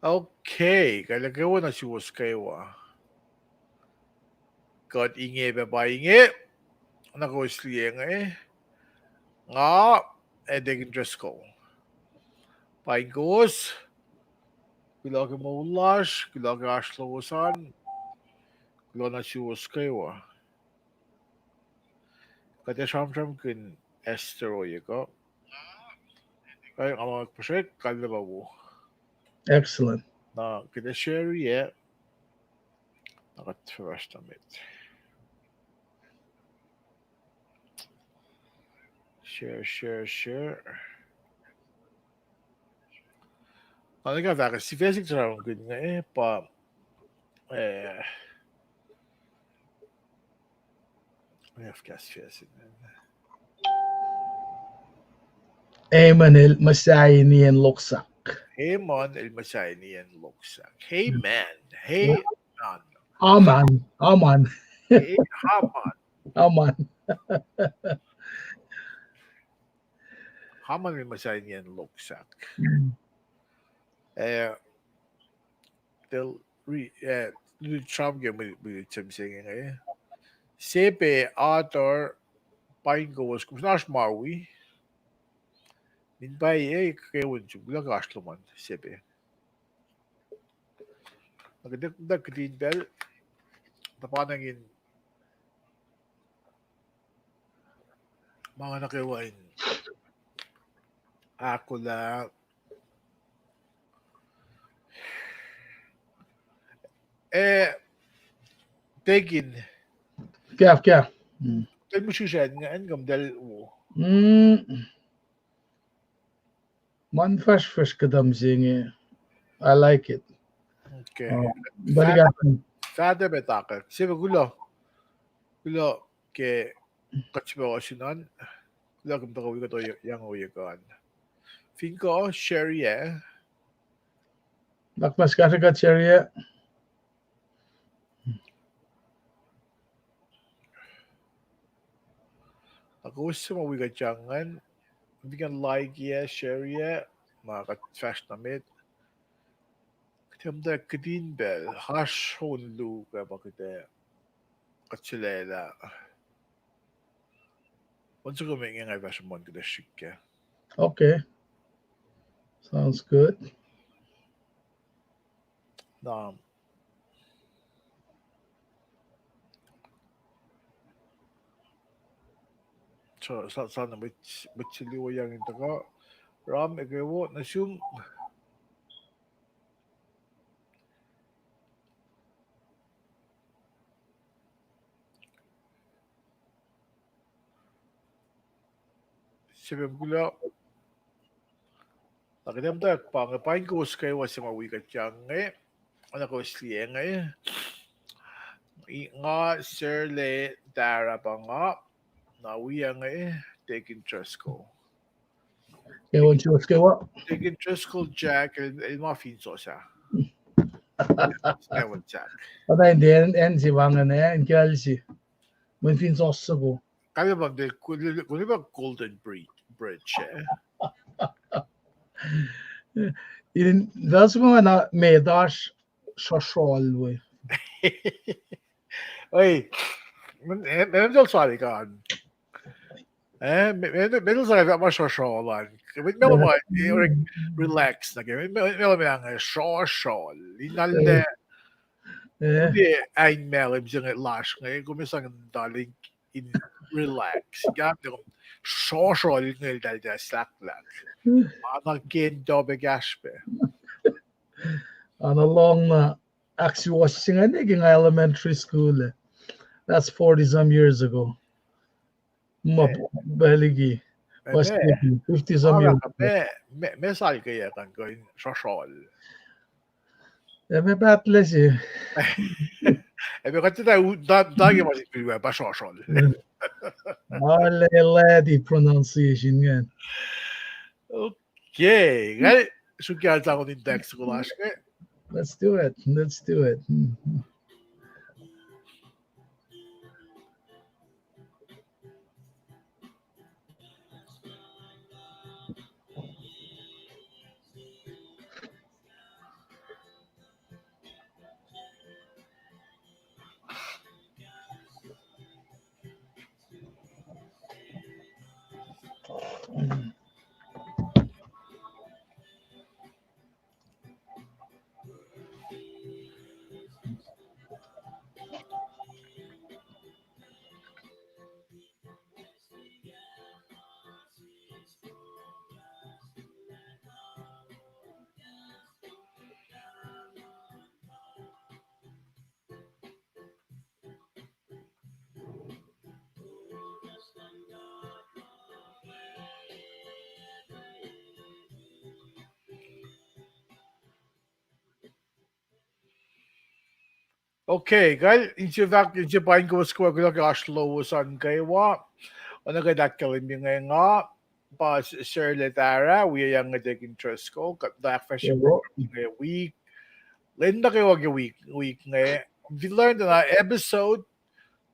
Okay, kaya gawa na siwas kayo Got inge ba inge? Nag-usli nga edegin dress ko. Paingos, kilagi maulash, kilagi aslosan, kilo na siwas kayo Kaya siyam kin Esther ko. Kaya ang mga project, kalaba mo. Excellent. Na kita share nakat-first damit. Share. Talaga bakit si Fesik sarang good nga pa I have guess Fesik. Haman el Musai Nien Loksahk. Haman el Musai Nien Loksahk. Hey man. Hey man. Haman. Hey Haman. Haman. Haman el Musai Nien Loksahk. Del Trump game with Tim singing Sepe Arthur Paingo was kumsnash Marwi. Min bay kewin chugla gashloman Sepe. Nagdag green bell. Tapanangin mga nakiwain. Ako lang. Tegin. Kya. Dahil mo siya nga angam dahil Man fresh kadam zinge. I like it. Okay. Fada betaka. Siya gulo ke kachiba sinan. Gulo kung tagawi ko to yang uyagan. Finko Sherry Bakmas kashagat Sherry. Ako gusto mo wiga jangan. Bigyan like share mga ka-trash namit. Katamda kadin bell, hash hon lu ka bakit katsilela. Once ko may ngay version mo kada shik Okay. Sounds good. So sana bitsiliwa yang ito ka. Ram egewo nasum Sabi gula nakidamda pangapain ko skay was mga wikat yang ano ko slieng nga sirle dara pa nga nawiyang taking trust ko. Ewan chus kewa. Taking trust ko Jack el muffin sosa. Ewan Jack. Patay din en si wangan en kalsi. Mun fin sauce ko. Kaya ba de kung ba golden bridge In das mo na medash social we. Oi. Men dal sorry kan. Men sorry va social lan. Men ba relax na game. Men ang social. Inalle. Hindi ay melim siyang lash ngayon kumisang daling in relax. Gamit ko social ngayon dahil slack lang. Mga dobe gaspe. On a long axe washing in elementary school. That's 40 some years ago. Baligi. 50 some years ago. Me sal kaya kan ko in social. Me battles eh. Ebe kasi dagi mo si Pilwe pa social. Lady pronunciation yan. Okay. Ngay, sugyan sa ako ng text ko last kaya. Let's do it. Okay, gal Sifac pain ko square ko ashlo san kaywa. Ano ka dakkalim yung nga pa Sir Letara, we yang taking interest ko kat the fashion Oo. program nga week. Linda kayo wag week nga. We learned na episode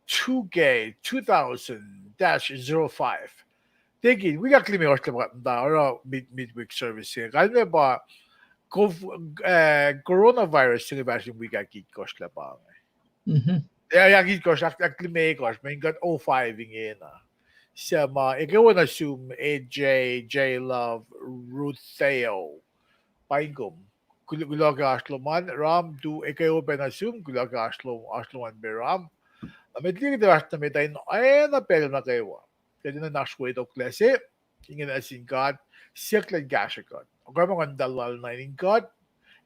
2k 2000-05. Thinking, we got klimi orta ba or midweek service here. Kalme ba coronavirus yung version we got kit cost la ba. Mhm. Ja, kit cost klimi cost, men got 05 ingin na. Siya ikaw na assume AJ, J Love, Ruth Theo, Paingum. Gulaga Ashloman, Ram do ikaw pa na assume gulaga Ashloman be Ram. Medyo kita basta may tayo ay na pelo na kayo. Kaya na nashway daw klase. Ingin na singkat, siyaklan gashakat. O kaya mga dalal na iningkat,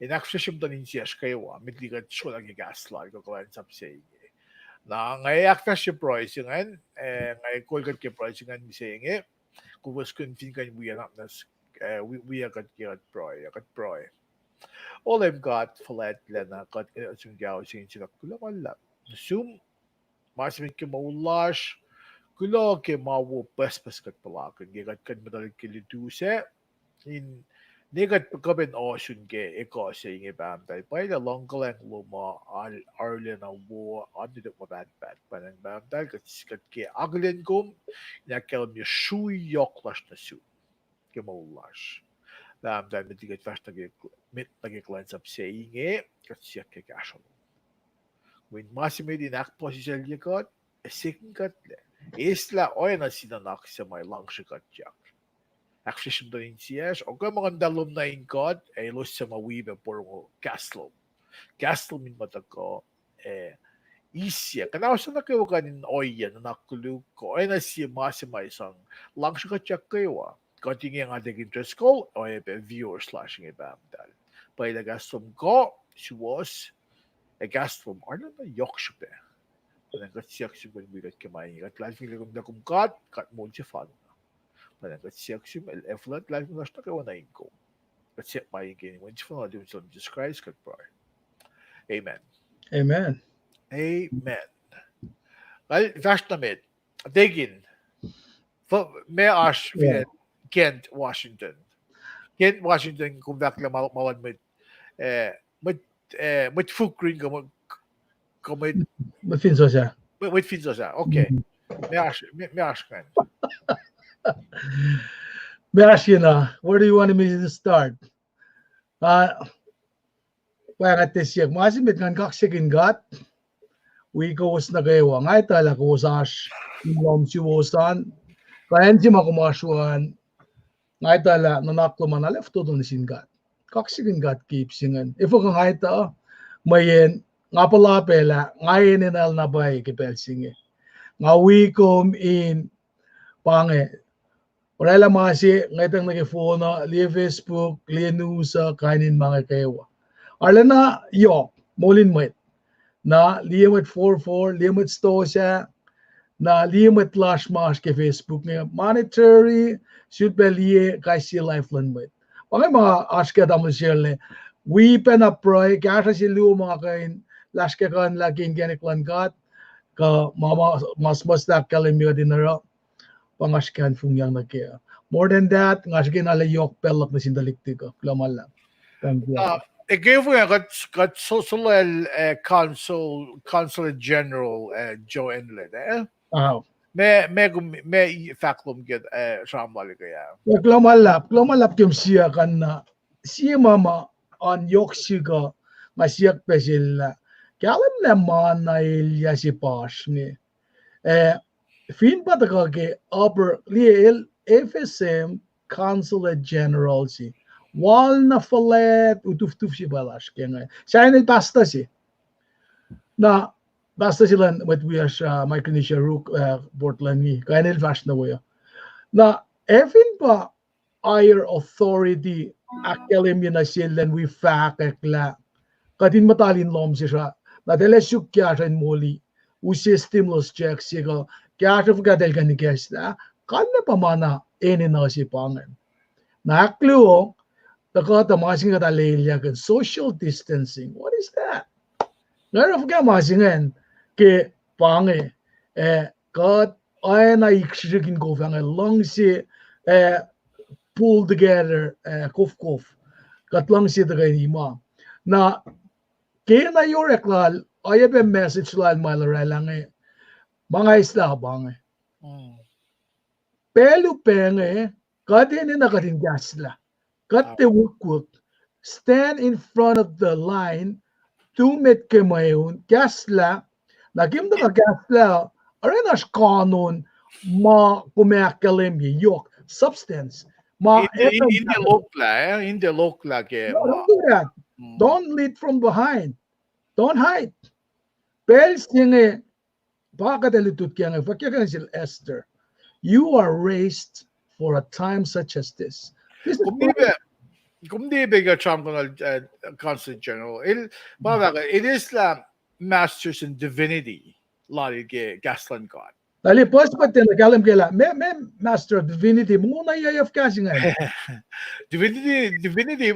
inaksasyon tanin siya kayo. Medyo ka siya lagi gaslag ko kaya sa saying. Na ngay aktasyon price yung ngay kulkat ke price yung saying kung was confin kan we are not nas we are kat proy. All I've got flat lana kat yung gaw saying sila kula. Zoom Mas ke maulash, kulo ke mawo pespas kat palakan, gigat kan madalig kiliduse, in negat pagkaben ocean ke eko sa ingi bam tay pay the long kalang luma al arlen na wo adi dok mabat panang bam tay kat ke aglen kum na kel mi shui yoklash na su ke maulash. Bam tay mitigat fast mit nagiklan sab sa ingi kat siya ke kasyon. When Massimo dinak po si Seljakot, second cut le. Isla o na sinanak sa may lang siya katyak. Actually, siya rin siyas. O kaya mga dalom na ingkot, los sa mawiba por mo castle. Castle min matako, isya. Kanaw sa nakayo kanin oya na nakulog ko, ay na siya Massimo isang lang siya katyak kayo. Katingin ang ating interest ko, o viewer slashing ibam dal. Pailagastom ko, she was Gast from Arnold na Yorkshire. Parang siyak siya when we got kamain. At life yung lagong nakong cut mo siya follow na. Parang siyak siya, effort, life yung nasa kawan na ko. At siyak pa yung kini. When siya follow, di mo siya Jesus Christ, kat par. Amen. Amen. Amen. Well, fast na med. Digin. May ash, Yeah. Kent, Washington. Kent, Washington, kung bakla mawad med, med fukring ka med Mafinso siya. with finzo siya. Okay. Mhm. May ask kan. May I ask you na, where do you want me to start? Kaya nga siya, masimit nga kaksigin gat, wikos na kayo, nga itala ko sa inom si Wosan, kaya hindi makumasuan, nga itala, nanaklo man na left to doon singat. Kaksigin gat keep singan. Ifo ka nga ita, mayen, nga pala pela, nga ininal na bay kipel singe. Nga wikom in, pange, wala masi, nga itang nag-phone na, liya Facebook, liya news, kainin mga kayo. Ala na, yok, molin mo na liya mat 44, liya mat stosya, na liya mat lash mas ke Facebook nga, monetary, should be liya, kasi lifeline mo. Pangay mga aska damo siya le, we pen up proy, kaya siya liyo mga kain, lash ka kan laging ganiklan kat, ka mas na kalimyo din na raw, pangaskan fung yang nagkaya. More than that, nga siya kinala pelak na sindalikti ko, klamal lang. Thank you. Ikaw po nga kat social consul general Joe Enlet. May faculum get shamali kaya. Klamalap yung siya kan na siya mama on yok siya nga siya pesil na kalam naman na ilya si Pash ni fin pa ta ke upper liel FSM consulate general si wal na falet utuf si balash kaya nga siya nil pasta si na basta sila with we as Micronesia Rook Portland ni kaya nil fast na waya na even pa higher authority akelem yun na sila we fact la kadin matalin lom siya na delesuk kya siya muli usi stimulus check siya kaya siya fgadel ka ni guys na kanya pa mana eni na si pangan na aklo taka tamasing ka talilya kan social distancing what is that Ngayon kaya masingen ke pange God I na ikshigin go vange long si pull together kof kat long si the ima na ke na yoreklal ay be message lal malalang mga isla bange pelu penge kadin na kadin gasla kat the work stand in front of the line 2 met kemayon gasla nagim na gasla arenas kanon ma kumakalim yok substance ma Hindi lokla ke no, don't do that. Don't lead from behind. Don't hide. Pel singe bakadalitut kaya fakya sil Esther. You are raised for a time such as this. This is Kumdi Trump Consul General. It is la Masters in Divinity. Lari ke Gaslan God. Dali post pa tin kalam kela me master of divinity muna yayaf kasingan. Divinity hindi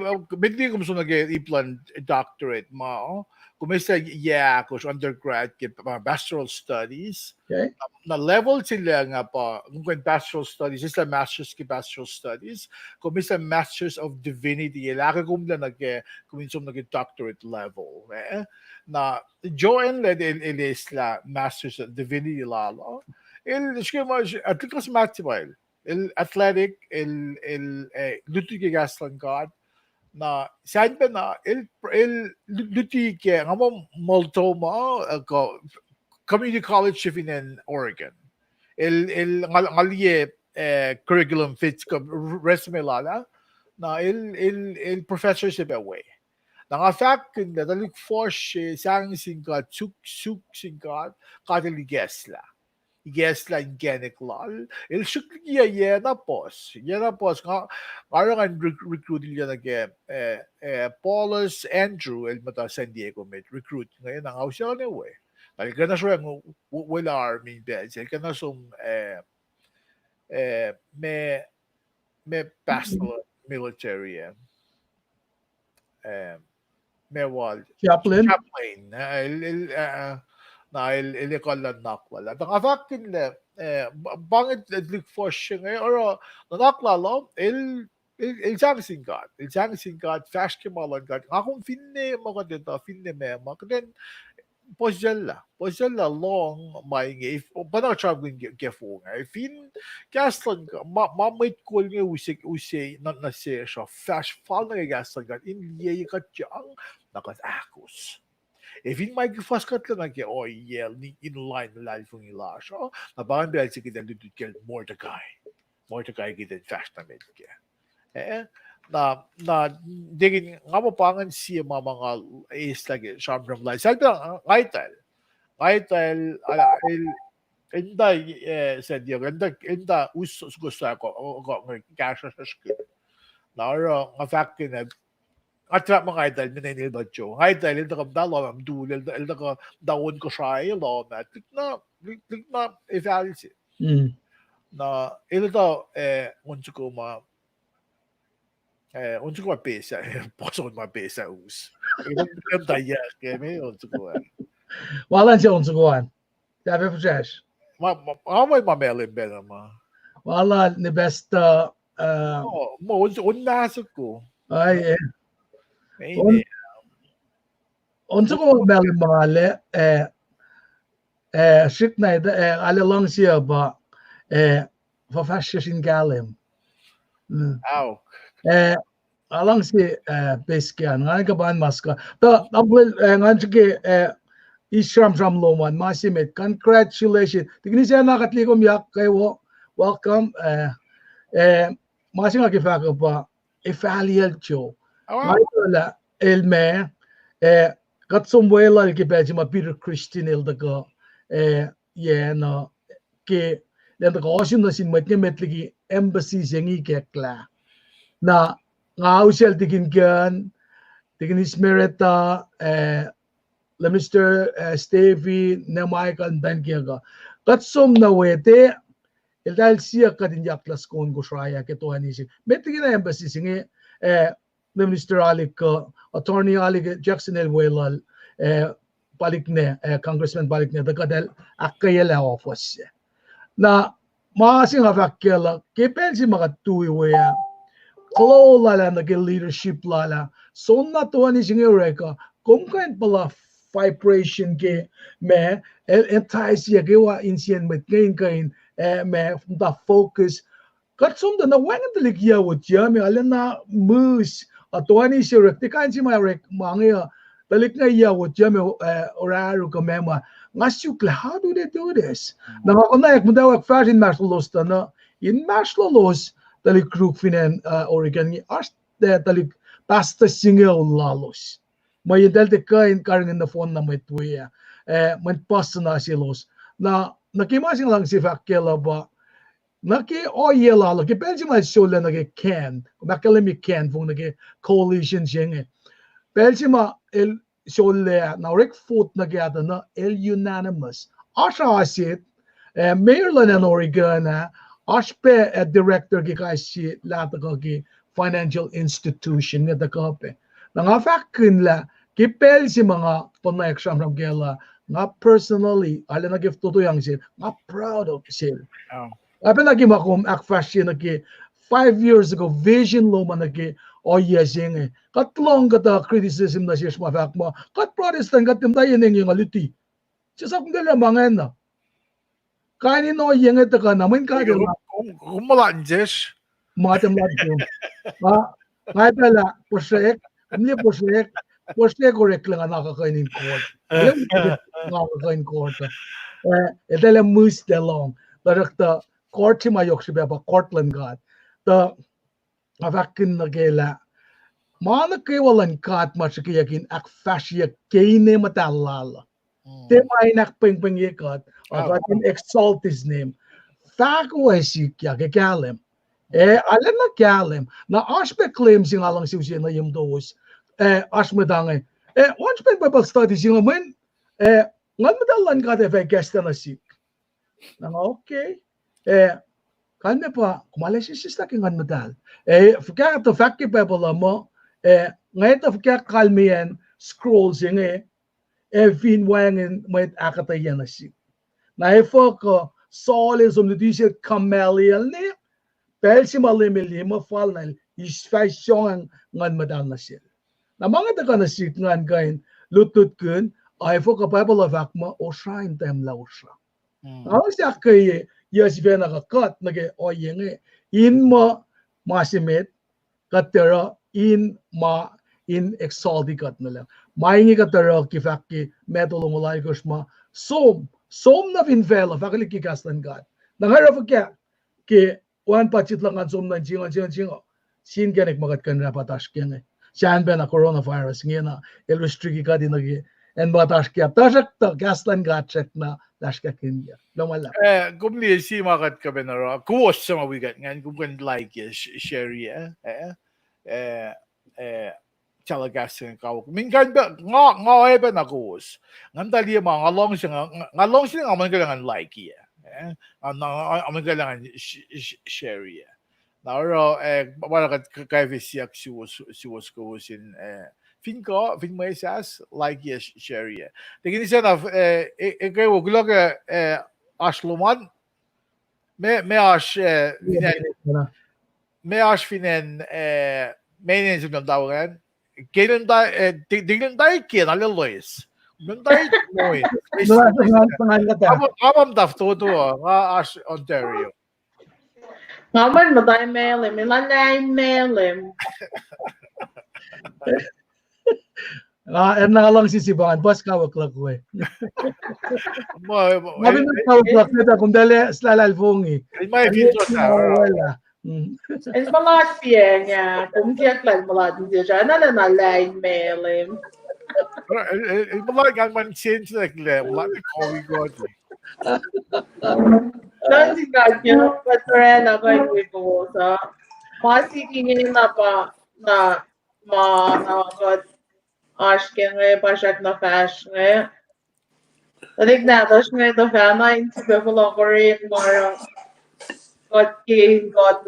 ko gusto nag-iplan doctorate mo. Kumisa ko undergrad ke pastoral studies. Okay. Na level sila nga pa kung pastoral studies is la masters ke pastoral studies. Kumisa masters of divinity laki kumla kuminsum doctorate level. Na join led is la masters of divinity lalo. Atletas Maxwell. El athletic, el luti ke Gaston God na saan pa na el luti ke nga mo Multoma community college in Oregon. El ngalie curriculum fits resume lala na el professor se away. Na nga fact na dalik force sang singkat suk singkat katali gesla. Gesla genek lal. El shukliya yena pos. Yena pos nga ang recruiting niya Paulus Andrew el mata San Diego med recruit ngayon ang ausya na we. Dahil ka na siya wala army beds. El ka na sum may pastoral military may wal Chaplain. Na ilikolan nakwala. Ang afakin le bangit lik for siya ngayon or naklalo il sang God. Il sang God fast kemalan God. Akong finne mo ka dito, finne mo. Then posjalla long may if para traveling gefo nga. Fin gaston mamait ko nga usay na siya fast fall na gaston God in liye ka jang nakatakos. If in my first cut lang oh yeah, in line live from ilash. Oh, na bang biya sige dan dito kel Mordecai kita fast na med ke. Na digin nga mo pangan siya mga is lagi sharp from life. Sabi lang ngaital inda said yo inda usos gusto ako cash sa school. Na nga fact na Atrak mga idol, minanil ba Joe? Idol, il ka dalo, am dulil, il ka dawon ko siya, ilo, na, tik na, evaluate. Na, il daw, unso ko pesa, poso ko pesa, us. Ilang daya, kaya may unso ko. Wala siya unso ko. Sabi po siya. May mamelin ba naman? Wala, ni best, unasok ko. Ay, unso ko meron mga shit na alalong siya ba fa sin galim. Alang si Peskian nga kaban maska. Ta abul nga sige ishram loman masimit congratulations. Tigni siya nakatlikom yak kayo welcome masinga kifaka ba ifalial cho. Wala elme katsumwela ke beji ma Peter Christian el daga no ke den daga osin na sin matne metligi embassy sengi ke kla na nga usel tigin ismereta la Mr. Stevie na Michael dan kiaga katsum na wete el dahil siya kadin yaklas kon go shraya ke to hanisi metligi na embassy sengi Mr. Alik, Attorney Alik Jackson El Welal, balik ne congressman balik ne da kadel akayela office na maasin afakela kepensi makatuwi ya klo lala na leadership lala so na to ni singureka kung kain pala vibration ke me entice ya ke wa insien met kain me the focus kat som da na wang de ligia wo tia me alena mus atwani sirek te kan si marek mangya dalik na ya wo tia me oraru ko mema ngasukla how do they do this na ko na ek mudawak fashion maslos ta na in maslos dalik kruk finen Oregon ni as dalik pasta single lalos may dalte kain karin na phone na may tuya man pasta na silos na nakimasing lang si Fakela ba naki oyela lo ke Belgium show le naki can makalemi can fung naki coalition jenge Belgium el show le na rek foot naki ata na el unanimous asha asit Maryland and Oregon aspe director ki kasi lata ko ki financial institution nga dakape na nga fakin la ki Belgium nga panay exam ram gela nga personally ala na gift to yang sil nga proud of sil Ape lagi makom ak fashion naki 5 years ago vision lo man naki yesing katlong kata criticism na siya mafak mo kat protestant kat timdayen yung aliti siya kung dala mangen na kanin no yung ito ka naman ka dala Kumalanjes matem ladyo nga dala posek amli posek korek lang nakakainin court alam mo nakakainin court dala mus delong darakta court si mayok si beba Cortland God the avakin na gela mana kewalan kat masakiyakin ak fasya kine matalala te may nakpengpeng yekat agatin exalt his name fako si kya ke kalem alam na kalem na aspe claim sing alang siya na yung dos asme dange once pe Bible study sing men ngan madalan ka te guest na si na okay kan pa kumalas siya kingan medal fikar to fakki Bible mo ngayon to fikar kalmian scrolls yung fin wangin may akatayan na si na ko solis om det dice kamelial ne pelsi malimili mo fall na isfasyon ngan medal na siya na mga taga na sit ngan gain lutut kun ko Bible of akma o shrine time la usha ako siya kay yes vena ka kat nage oyenge in ma masimit katera in exalti kat nala maingi katera kifaki metolo mulai kosma som na vinvela fakali kikastan gat nangara fakya ke wan pachit lang som na jingo sin ganek magat kan rapatash kene siyan ba na coronavirus ngena illustriki ka din nage en batash kya tasak ta gastan gat check na Lashka Kenya. Lumala. Gumli si makat ka benara. Kuwas sa mawigat ngan gumgan like Sherry talagas ng kawak. Mingan ba nga ba na kuwas. Ngan dali mga ngalong siya nga man kailangan like aman kailangan Sherry. Naro wala ka kayvisiyak si was kuwasin fin mo esas like yes Sherry. Tingin siya na kay wag Ashloman me ash finen menin ng dawangan kailan tingnan tayo kina Lois Doon tayo moy amam dafto to nga Ash Ontario Naman matay melim ilanay melim na lang sisibangan bas kawak ko Mabi na kawak na kung dali slalal fungi. May video sa wala. Es malat niya kung siya lang malat siya na line melim. Malat gan man change like malat ko we got. Lang si Kadyo patrena kay ko sa masikingin na pa na got aşkın ve başakla fashne. Tadik na taş ne to fama inti befalo kore mara got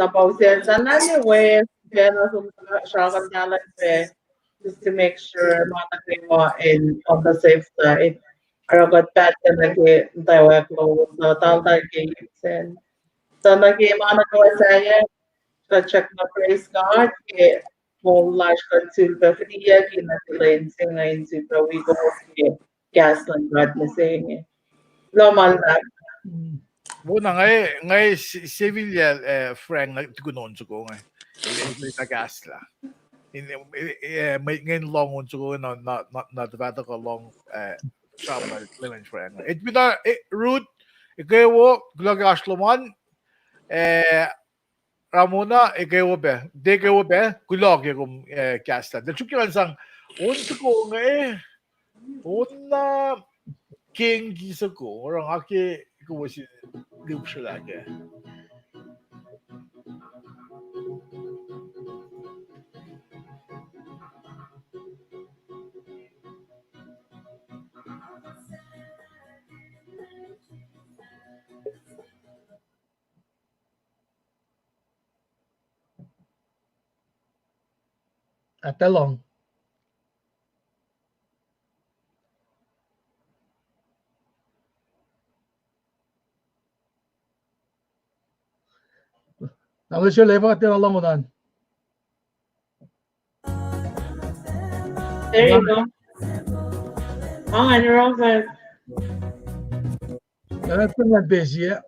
na pausel sana ni we jena sum shakan dalan pe just to make sure mga in on the safe side. Aragot pat nagi tayo close so tal games so nagi mga saya check na praise God ke whole lash silver fria kinasilain ngayon silver we go ke gas lang God na saying normal na. Muna ngay Sevilla friend na tugunon ko ngay. May tagas la. May ngayon long ko na debate ko long travel lemon friend. It bina root ikaw glagas loman Ramona ikaw be. De ikaw be kulag yung casta. The chukiran sang ko ngay una king gisa ko orang aki ko was loop siya lagi. Atalong. Ang siya level at alam mo nan. There you go. You're all good. That's not busy yet.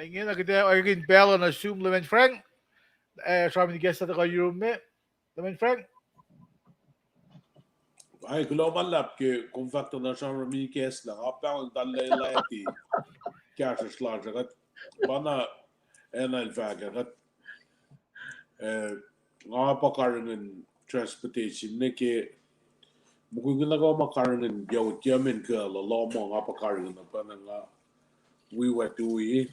Ingin kita ingin bell na Zoom lemon friend. Sabi ni guest natin kayo room lemon friend. Ay, global lab ke kung factor na siya rami kes lang. Apa ang dalay laiti kaya slag kat bana enal faga kat nga pa karangin transportation neke mukui ginagawa makarangan yaw tiamen ka lalaw mga pakarangan na pananga we were doing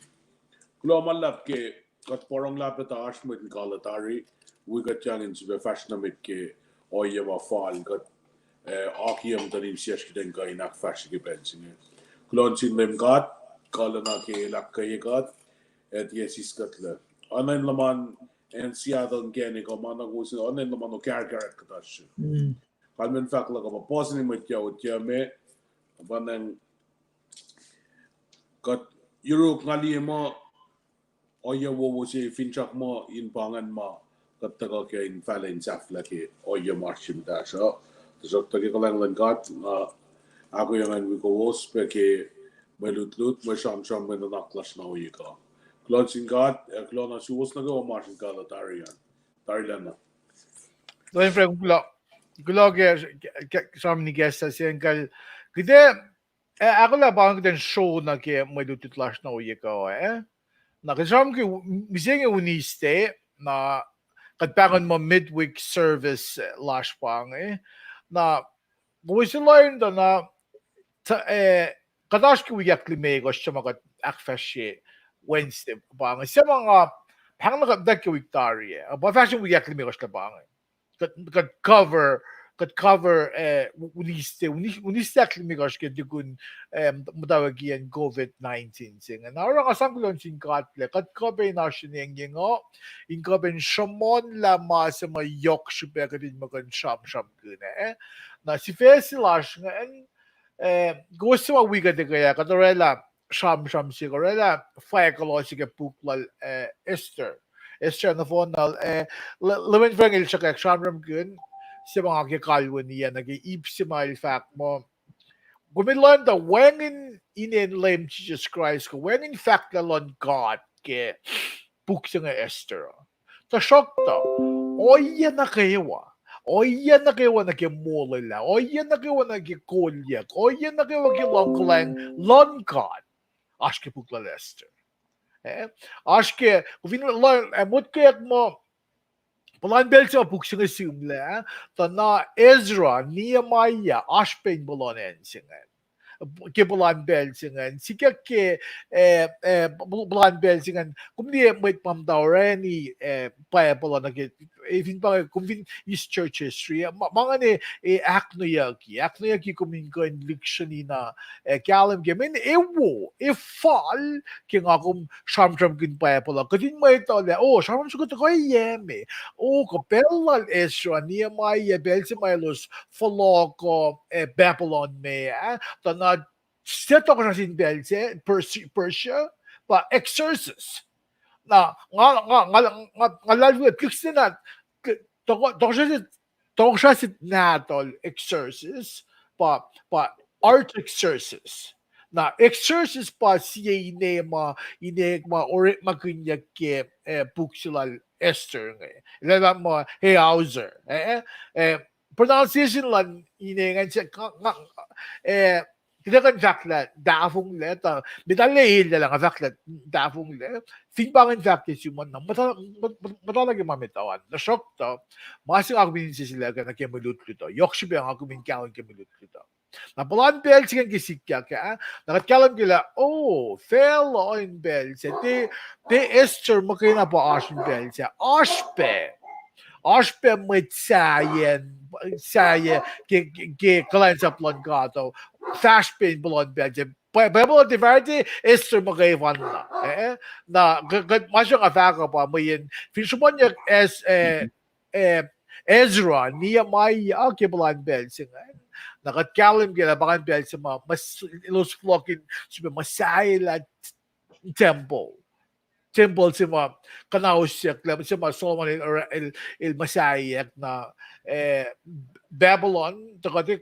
kulo malap ke kat porong lapet ashmit kalatari we got young in the fashion ke oye wa fall got Akiam tanim siyash kiden ka inak fashion ke pensing kulon sin lem got kalana ke lakkay got et yesis katla anan laman en siadon gene ko manang usin anan laman no kar katash kalmen fakla ko posing mit yaw tiame banang got Europe ngali mo oye wo si finchak mo in pangan mo kat taga ke in falen safla ke oye marchim da so so tage ko lang got ako yang an ko wos pe ke melutlut mo sham me na naklas na oye ka closing got klona suos na go marchim ka la tarian Doon pre kulo ke sam ni gesta sen kal gide ako la bang den show na ke melutlut las na oye ka na kasam ke mising uniste na katbangan mo midweek service last pang na buwis learn da na kadash ki wiyak lime go siya magat akfashe Wednesday bang siya mga hang na kaddak ki victory ba fashion wiyak lime go siya bang could cover uniste lime go siya digun madawagi and COVID-19 sing and ara kasang kulon sing katle kat cover na siya yung in cover shamon la ma sa mayok siya kadin magan sham gune na si Fesi lash and gusto mo wiga de kaya katorela sham sigurela faekolo sige pukla Esther na phone na lewin frangil siya sham gun si mga kikalwan niya nag-iip si Mail fact mo gumilan da when in lame Jesus Christ ko when in fact the Lord God ke puksa nga Esther ta shock ta oye na kayo oye na kayo nagimulila, oye na kayo nagikulyak, oye na kayo nagilonglang Lord God. Aşke pukla Esther. Aşke, kung amot kayak mo, palan belsa puksing simle, ta na Ezra, Nehemiah, aşpein bulanen singen. Ke bulan belsingan sika ke bulan belsingan kumdi wait pam daureni pa bulan ke even pa kumvin is church history mga ne aknoyaki kumin ko in dictionary na kalam gemen ewo fall king akum sham kin pa bulan kadin may tole sham sugot ko yeme ko bellal Ezra Nehemiah belsimalos follow ko Babylon me ta set ako na sin Persia pa exorcist na nga live clicks na to siya si natol exorcist pa art exorcist na exorcist pa siya inema or makinyak ke puksilal Esther nga mo hey Hauser pronunciation lang inengan siya kita kan fakta dafong le ta bitalle na lang fakta dafong le finbangan fakta si man matalag mamitawan na shock to masing ako binisi sila ka na kemulut to yokshi ba ako min kaon kemulut to na palan bel sigan kisikya ka nakatkalam kila fellow in bel te Esther makina pa asin bel sa Ashpe mit saye ke kalan sa plan gato fashpin blood bedje Bible diverdi Esther magayvan na masya nga faka pa mayin finshman niya Ezra Nehemiah ke blood bed singa nakatkalim gila bakan bed sa mas ilos flokin masayla temple si mga kanausyak si mga Solomon il Masayak na Babylon takati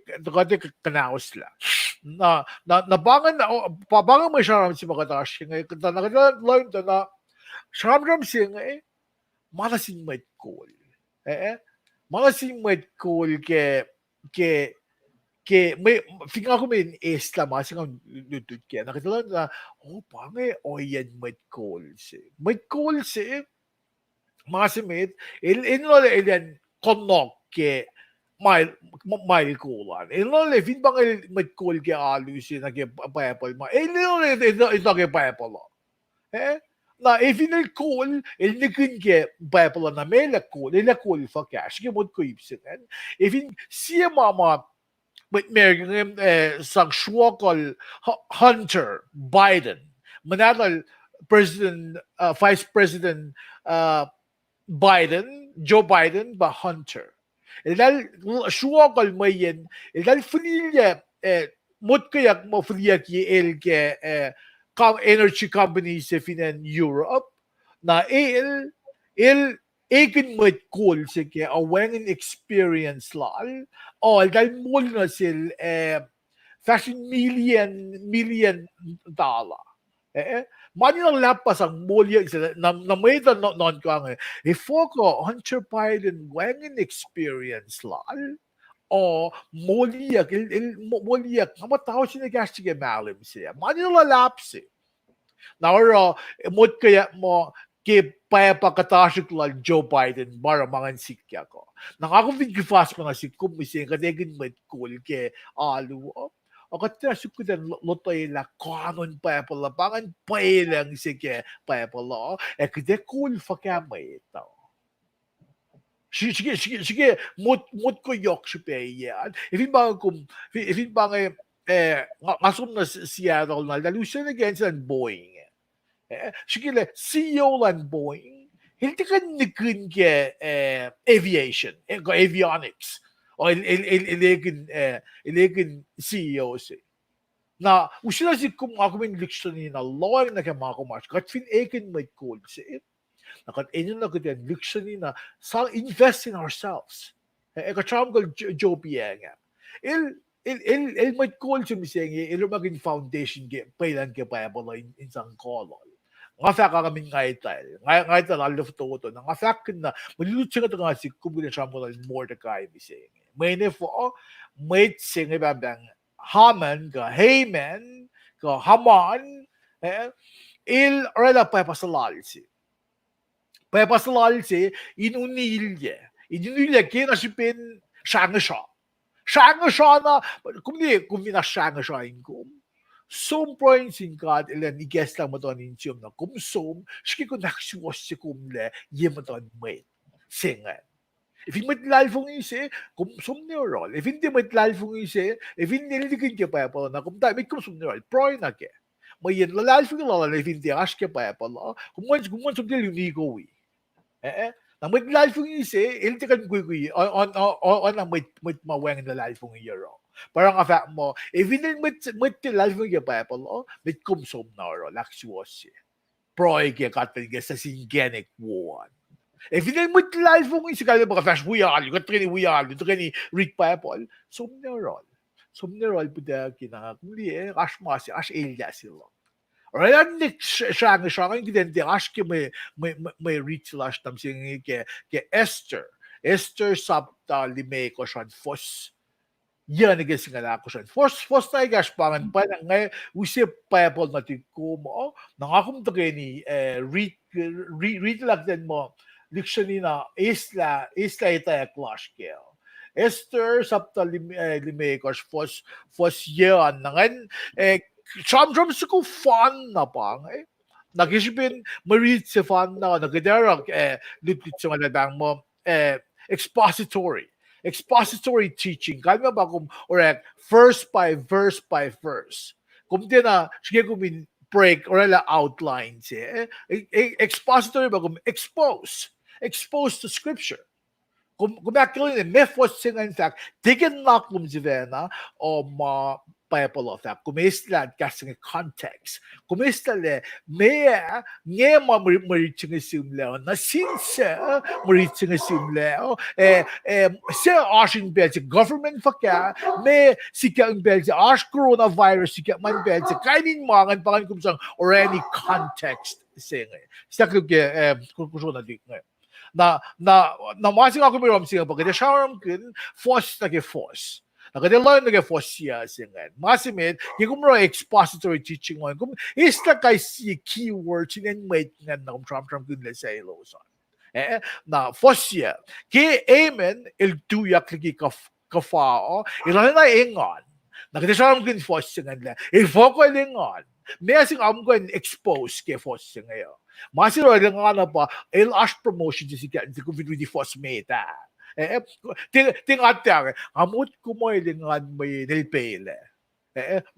kanaus la na bangan mo siya si mga katash nga nakita na siya siya nga malasin may cool malasin may cool ke may fika ko may Esther masing ang lutut kaya nakita na pange oyan may calls masimit ilan konok ke mail kulan. Ilo le fin bang met kul ke alu si na ke Bible ma. Ilo ito ke Bible. Na evinel kul el nikin ke Bible na mela kul fa cash ke mod ko ipsen. Evin siya mama with American sang Schwokol Hunter Biden. Manadal President Vice President Biden, Joe Biden ba Hunter. Dahil Schwokol mo yan, dahil familia mut kayak mo familia ki el ke energy companies in Europe na el Eken met cool sige awengen experience lal o dal mol na sil fashion million dollar mani lang lapas ang molya na may non ka nga ifoko Hunter Biden wengen experience lal o molyak kamatao siya nagkastige malim siya mani lang lapsi now mod kaya mo ke pagkatasik lang Joe Biden para mga sikya ko. Nang ako vigifas ko na si kumising kadegin may cool ke alu. O katasik ko din lotoy la kanon pa pala pangan pailang sige pa pala. Kade cool fa kamay ito. Sige mut ko yok si yan. Ifin bang ngasum na Seattle na dalusan against ang Boeing. Sige CEO lan Boeing, hindi ka nikun ke aviation, avionics, o ilegin CEO si. Na usila si ako min liksyon ni na lawyer na kaya mga kumash, kat fin ekin may cold si. Na kat enyo na kaya liksyon ni na invest in ourselves. Katram ko Joe Pienga. Il may cold si misengi, maging foundation ke, pailan ke pa in sang kolol. Nga ka kami ngaital aluf to na nga na malulutsing ito nga si kubuli siya mo lang Mordecai bising may nefo may sing ibang Haman ka Haman ka Haman il rela pa pasalalsi inunilya kina sipin siya na kung na siya inkum som point singkat ilan iges lang mo to nintium na kumsom shiki ko naksuwas si kumle yem mo to may singan if hindi lalfong ise kumsom neural if hindi lalfong ise if hindi nililigin ka pa na kumta may kumsom neural proy na ke may yan lalfong lala if hindi ash ka pa kung sum dili unigo wi na may lalfong ise ilti kan gui on ang may mawang lalfong euro parang nga mo, if hindi mit tilal mo yung Bible, mit kumsom na ro, laksuos siya. Proy kaya katalig sa singenic one. If hindi mit tilal mo yung sikali mga flash, wiyal, ito kani read Bible, sumnerol. Sumnerol po dahil kinakuli ash ilya sila. Orang nik siya nga hindi ash ke may read sila tam singi ke Esther sabta limay ko siya fos. Yan ang sinala ko siya. First tayo gas pangan pa na ngay usi Bible na tikumo nang akong tagay ni read lang din mo diksyon na isla ita clash kill. Esther sabta limay ko fos yan nangan cham sa ko fun na pang nagisipin ma-read si fun na nagadarag litit sa maladang mo expository teaching. Kaya ba kung verse by verse. Kung di na, sige kung break or outline siya. Expository ba kung expose to scripture. Kung actually may first thing in fact, digin na kung si Vena o Bible of that. Kumistla kasi ng context. Kumistla may mariching simleo na sinsa mariching simleo sa ashin bed sa government faka may sikang bed sa ash coronavirus sikang man bed sa kainin mangan pangan kumsang or any context singa. Sa conclusion na dik na masing ako may siya pag siya kin force na ke force. Nakadalaw na force siya singan. Masimit, yung expository teaching mo, kung isla kay si keywords in mate nga na kung Trump kun sa ilosan. Na fosya. Ki amen il tuyak lagi kafao. Ilan na ingon. Nagdesarang din fosya nga. Il foko lingon. May asing amgon expose ke fosya ngayon. Masiro lingon na pa. Il ash promotion si COVID with the fos meta. Ting atang. Amut kumoy lingon may nilpele.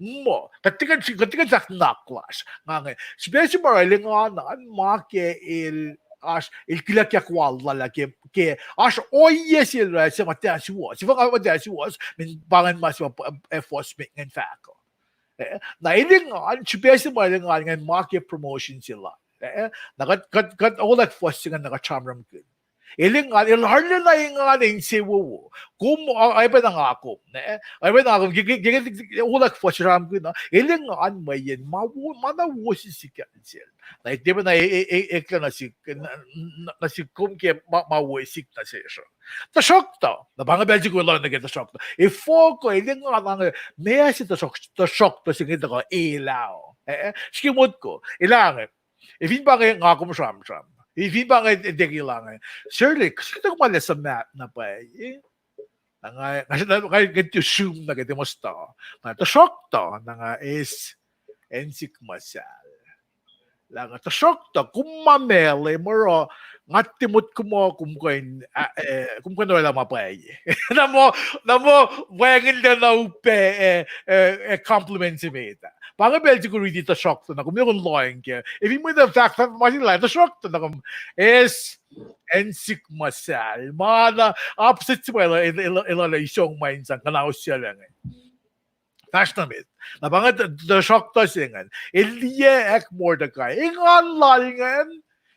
Mo. Katikan sa naklas. Nga especially lingon na make il kilakyak walla ke ash oyes il sa matas was if I matas was min bangan mas fos ngan fako na iling an chibesi mo iling an ngan market promotion sila nagat all that fos ngan nakachamram good iling an ilharla na ingan sewo kum ay ba nang ako ay ba nang ako all that fos ram good iling an mayen manawo si sikat sila na di ba na ekla na si kum ke mawisik na siya. Ta shock to. Na banga belgi ko lang na get shock to. Ifoko iling nga nga may si ta shock to sige ko ilaw. Skimot ko. Ilang. Ifin ba nga ako mo sham. Ifin ba nga degi lang. Surely kasi ko mali sa map na pa. Nga kasi na get to zoom na get mo sta. Ta shock to nga is ensik masal. Lang at shock to kumamele moro ngatimot ko mo kumkoin wala mapay namo wangin na upe compliment si meta para belgi ko read to shock to na kumyon loing ke if you the fact that my life to shock to na is ensik masal mana opposite well ila isong minds ang kanaw siya lang Fashionabit. Na banget the shock to singan. Ilye ek Mordecai. Ingan lalingan.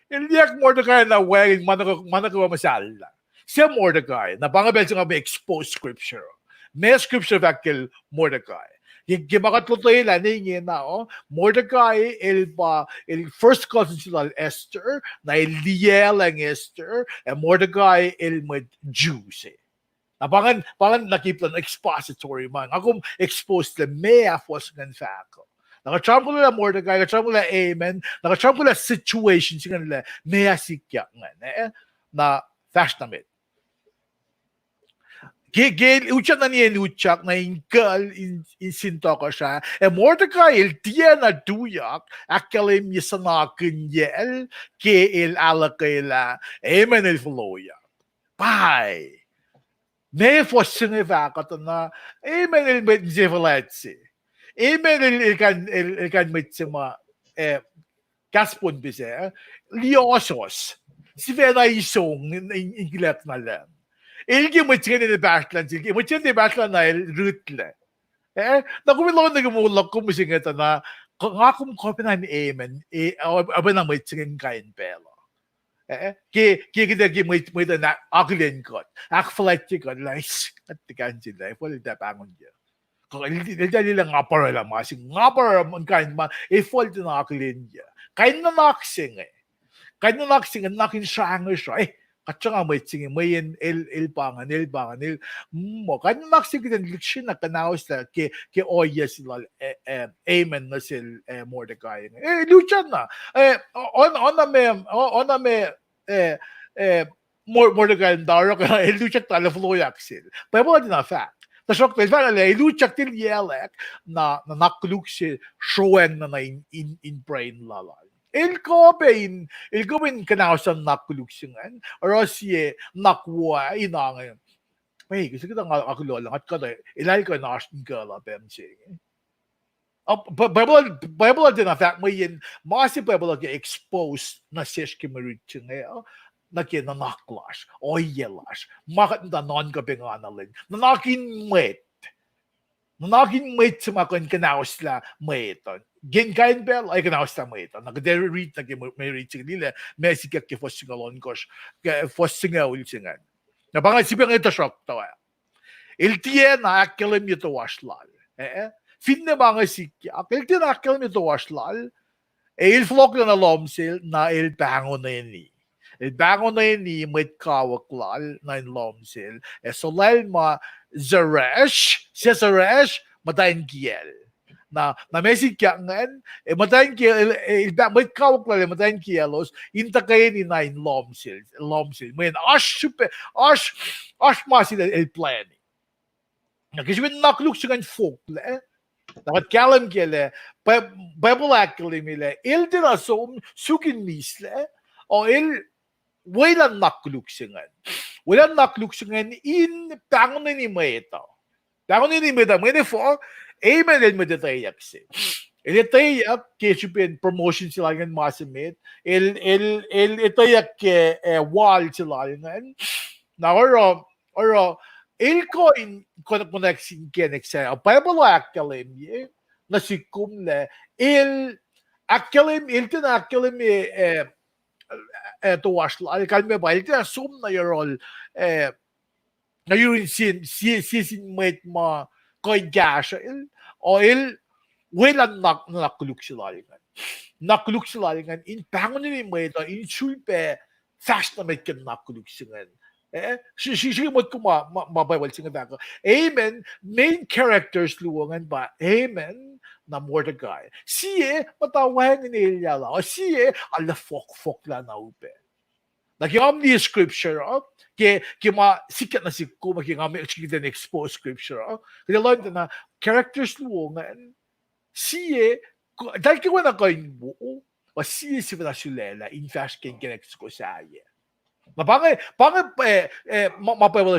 Ilye ek Mordecai na wearing managawa masala. Siya Mordecai. Na banget nga may exposed scripture. May scripture vakil Mordecai. Gimakatuloy lang niya na Mordecai il first cousin sila Esther na ilye lang Esther and Mordecai il med Jews pangan nakiplan expository man. Ako exposed the mea fos ngan fako. Nakachampo nila Mordecai, nakachampo nila Amen, nakachampo nila situations nga nila mea sikya ngan. Na fashionabit. Gil uchak na Nien uchak na ingkal insinto ko siya. Mordecai il tiya na duyak akalim yisanakin yel ke il alakaila Amen il floya. Bye. May fossin evakat na amen il met zevalatsi. Amen il kan met sima kaspon bise. Liosos. Si vena isong ingilap na lang. Ilgi met singen in Batland. Ilgi met singen in Batland na rutle. Nakumilong nagumulak ko musingat na ngakum kopinan amen. Aba na met singen kain pelo. Kita may na aglin ko. Akflight ko lies at tikan sila. Wala na pangon niya. Kung hindi lang ngapara lang masing ngapara man kain ma fall na aglin niya. Kain na naksing Kain na naksing nakin siyang siya. Katsanga may singin may il pangan mo. Kain na naksing kita likshin na kanaos na ke oya sila amen na sil Mordecai. Luchan na. Ona me Mordecai daro ka iluchak tala floyak sil. Pero din na fact. Ta shock tel fala iluchak til yelek na nakluk si showen na in brain lala. Il kobein kanaw sa nakluk singan or si nakwa inang. Hey, kasi kita nga ako lang at kada ilay ko na asking girl bem sing. Bible din na fact may yin masi Bible expose na sesh kimarit ngayon. Nakin na naklas, o yelas, makat na non-kabinganalin, nanakin mate sa mga kanawas na maiton. Kain bel, ay kanawas na maiton. Nag-read, may read siya nila, may sikak kifos singalon ko, fos singaw singan. Napangat sipang ito shock tawa. Iltiye na akilim ito waslal. Fin na mga sikyak, iltiye na akilim ito waslal, ilflok na lomsil na ilpango na yun bangon na yun ni may kawaklal na yung lomsil. Solel ma Zeresh, si Zeresh, madayin giel. na mesikyangan matayin ki may kawklale matayin kielos intakayin ni nine lomsil men ash masil el plani nakishwin nakluk sigan folkle dapat kalam kele Bible akalimile il dira sukin misle o il Walang nakluksingan. Walang nakluksingan in tangon ni Meta. Tangon ni Meta. Therefore, amen el meditayak si. El itayak kesipin promotion sila ng masimit. El itayak ke wall sila ng. Na oro el ko in koneksin kenek sa Bible akalim ye nasikum le el akalim il tinakalim tuwasla kalme ba ilta sum na yorol na yurin sin met ma koy gasha o il welan nakluk silalingan in pangon ni meta in sulpe fast na met ken nakluk singan she mo kuma mabawal singa dako amen main characters luwangan ba amen na Mordecai. Siye, matawahan ni Ilyala. O siye, ala fok la na upe. Nakikam ni scripture, kima sikat na sikko, makikami chikitan expose scripture. Kaya lang na, characters luwangan, siye, dahil kiwa na kayo buo, o siye si Vanasulela, in fact, kinkinex ko sa aye. Na mapawala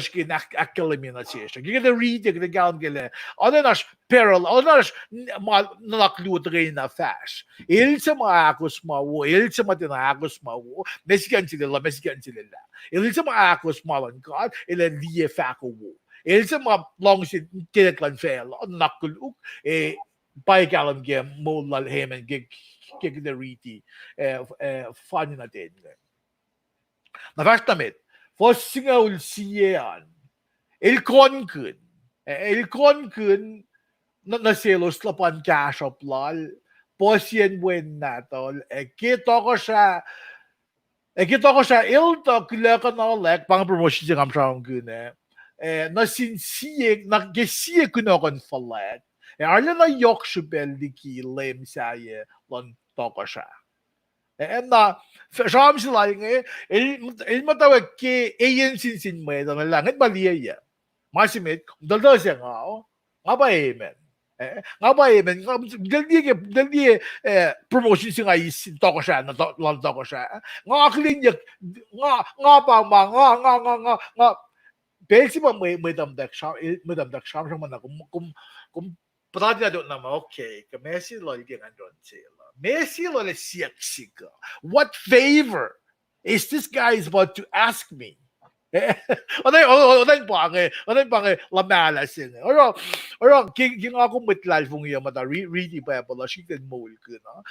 siya akalamin na siya. Gigil read, gigil galang gila. Ano nas peril, ano nas nalaklut rin na fast. Il sa mga akos mawo, il sa mga tinakos mawo, mesigan sila. Il sa mga akos mawan God, il liye fako wo. Il sa mga long sin tinaklan fail, nakuluk, bay galang gila, mo lalhemen, gigil read, funny na din. Na vast damit, for singaul siyan, il konkun na selos lapan kashop lal, posyen wen natol, kito ko siya ilto kilaka na lek, pang promotion siya ngam siya gune, na sinsiye, na gesiye kunokon falet, arla na yok shubel di ki lem saye, lon toko siya. Na Sham sila il matawag ke ayan sin mo ito na langit baliya. Masimit, dalo siya nga ba amen. Nga ba amen, dali promotion siya nga isin toko siya, lang toko siya. Nga aklinya, nga pa nga, besi pa may damdak Sham siya man na kung Parati na doon naman, okay, kamesi lo yung andon sila. Messi lo le siyaksika. What favor is this guy is about to ask me? Oday pange lamala sila. Oro, king ako mitlal fung iya mata ready pa pala shikan mol kuna.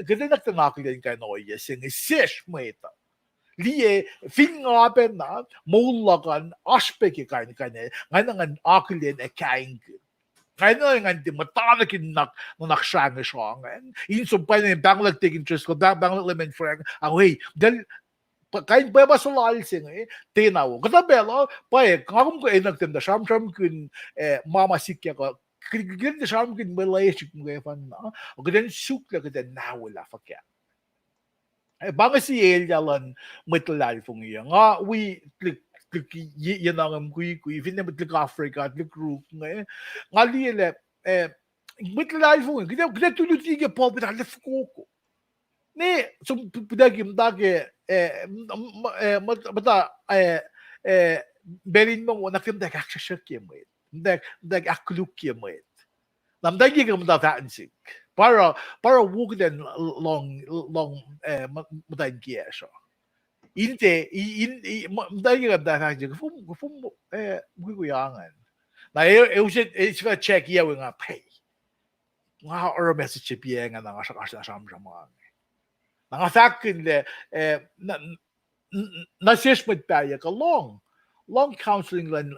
Kasi nagtanakilin ka no iya sing sish mo ito. Liye fin nga pen na molakan aspeke kane nganangan akilin e kain. Kaya nga hindi matanakin naksang siyang. Insumpay na yung banglag take interest ko, banglag lemon friend. Ang hey, dahil kain pa ba sa lalsing tinaw. Katabelo, kung ko nagtinda siyam kun mamasikya ko, kigil na siyam kun malayasik mo kayo fan na. O ganyan sukla ka din nawala fa kaya. Banga si Elialan mitlal fong iya. Nga, yan ang kui fin na mitlik Africa at group nga liele mitlal fong kita tulutiga po bitalef koko ne so pudagim dage mata belin mo nakim dag akshak yemet dag akluk yemet namdagi gam da fansik para wug den long matayin kiya Inte dahil nga dahil gufum guguyangan. Na usit check iya nga pay. Nga or message piya nga nga sa mga. Nga fakin le na sishmit paya ka long counseling lan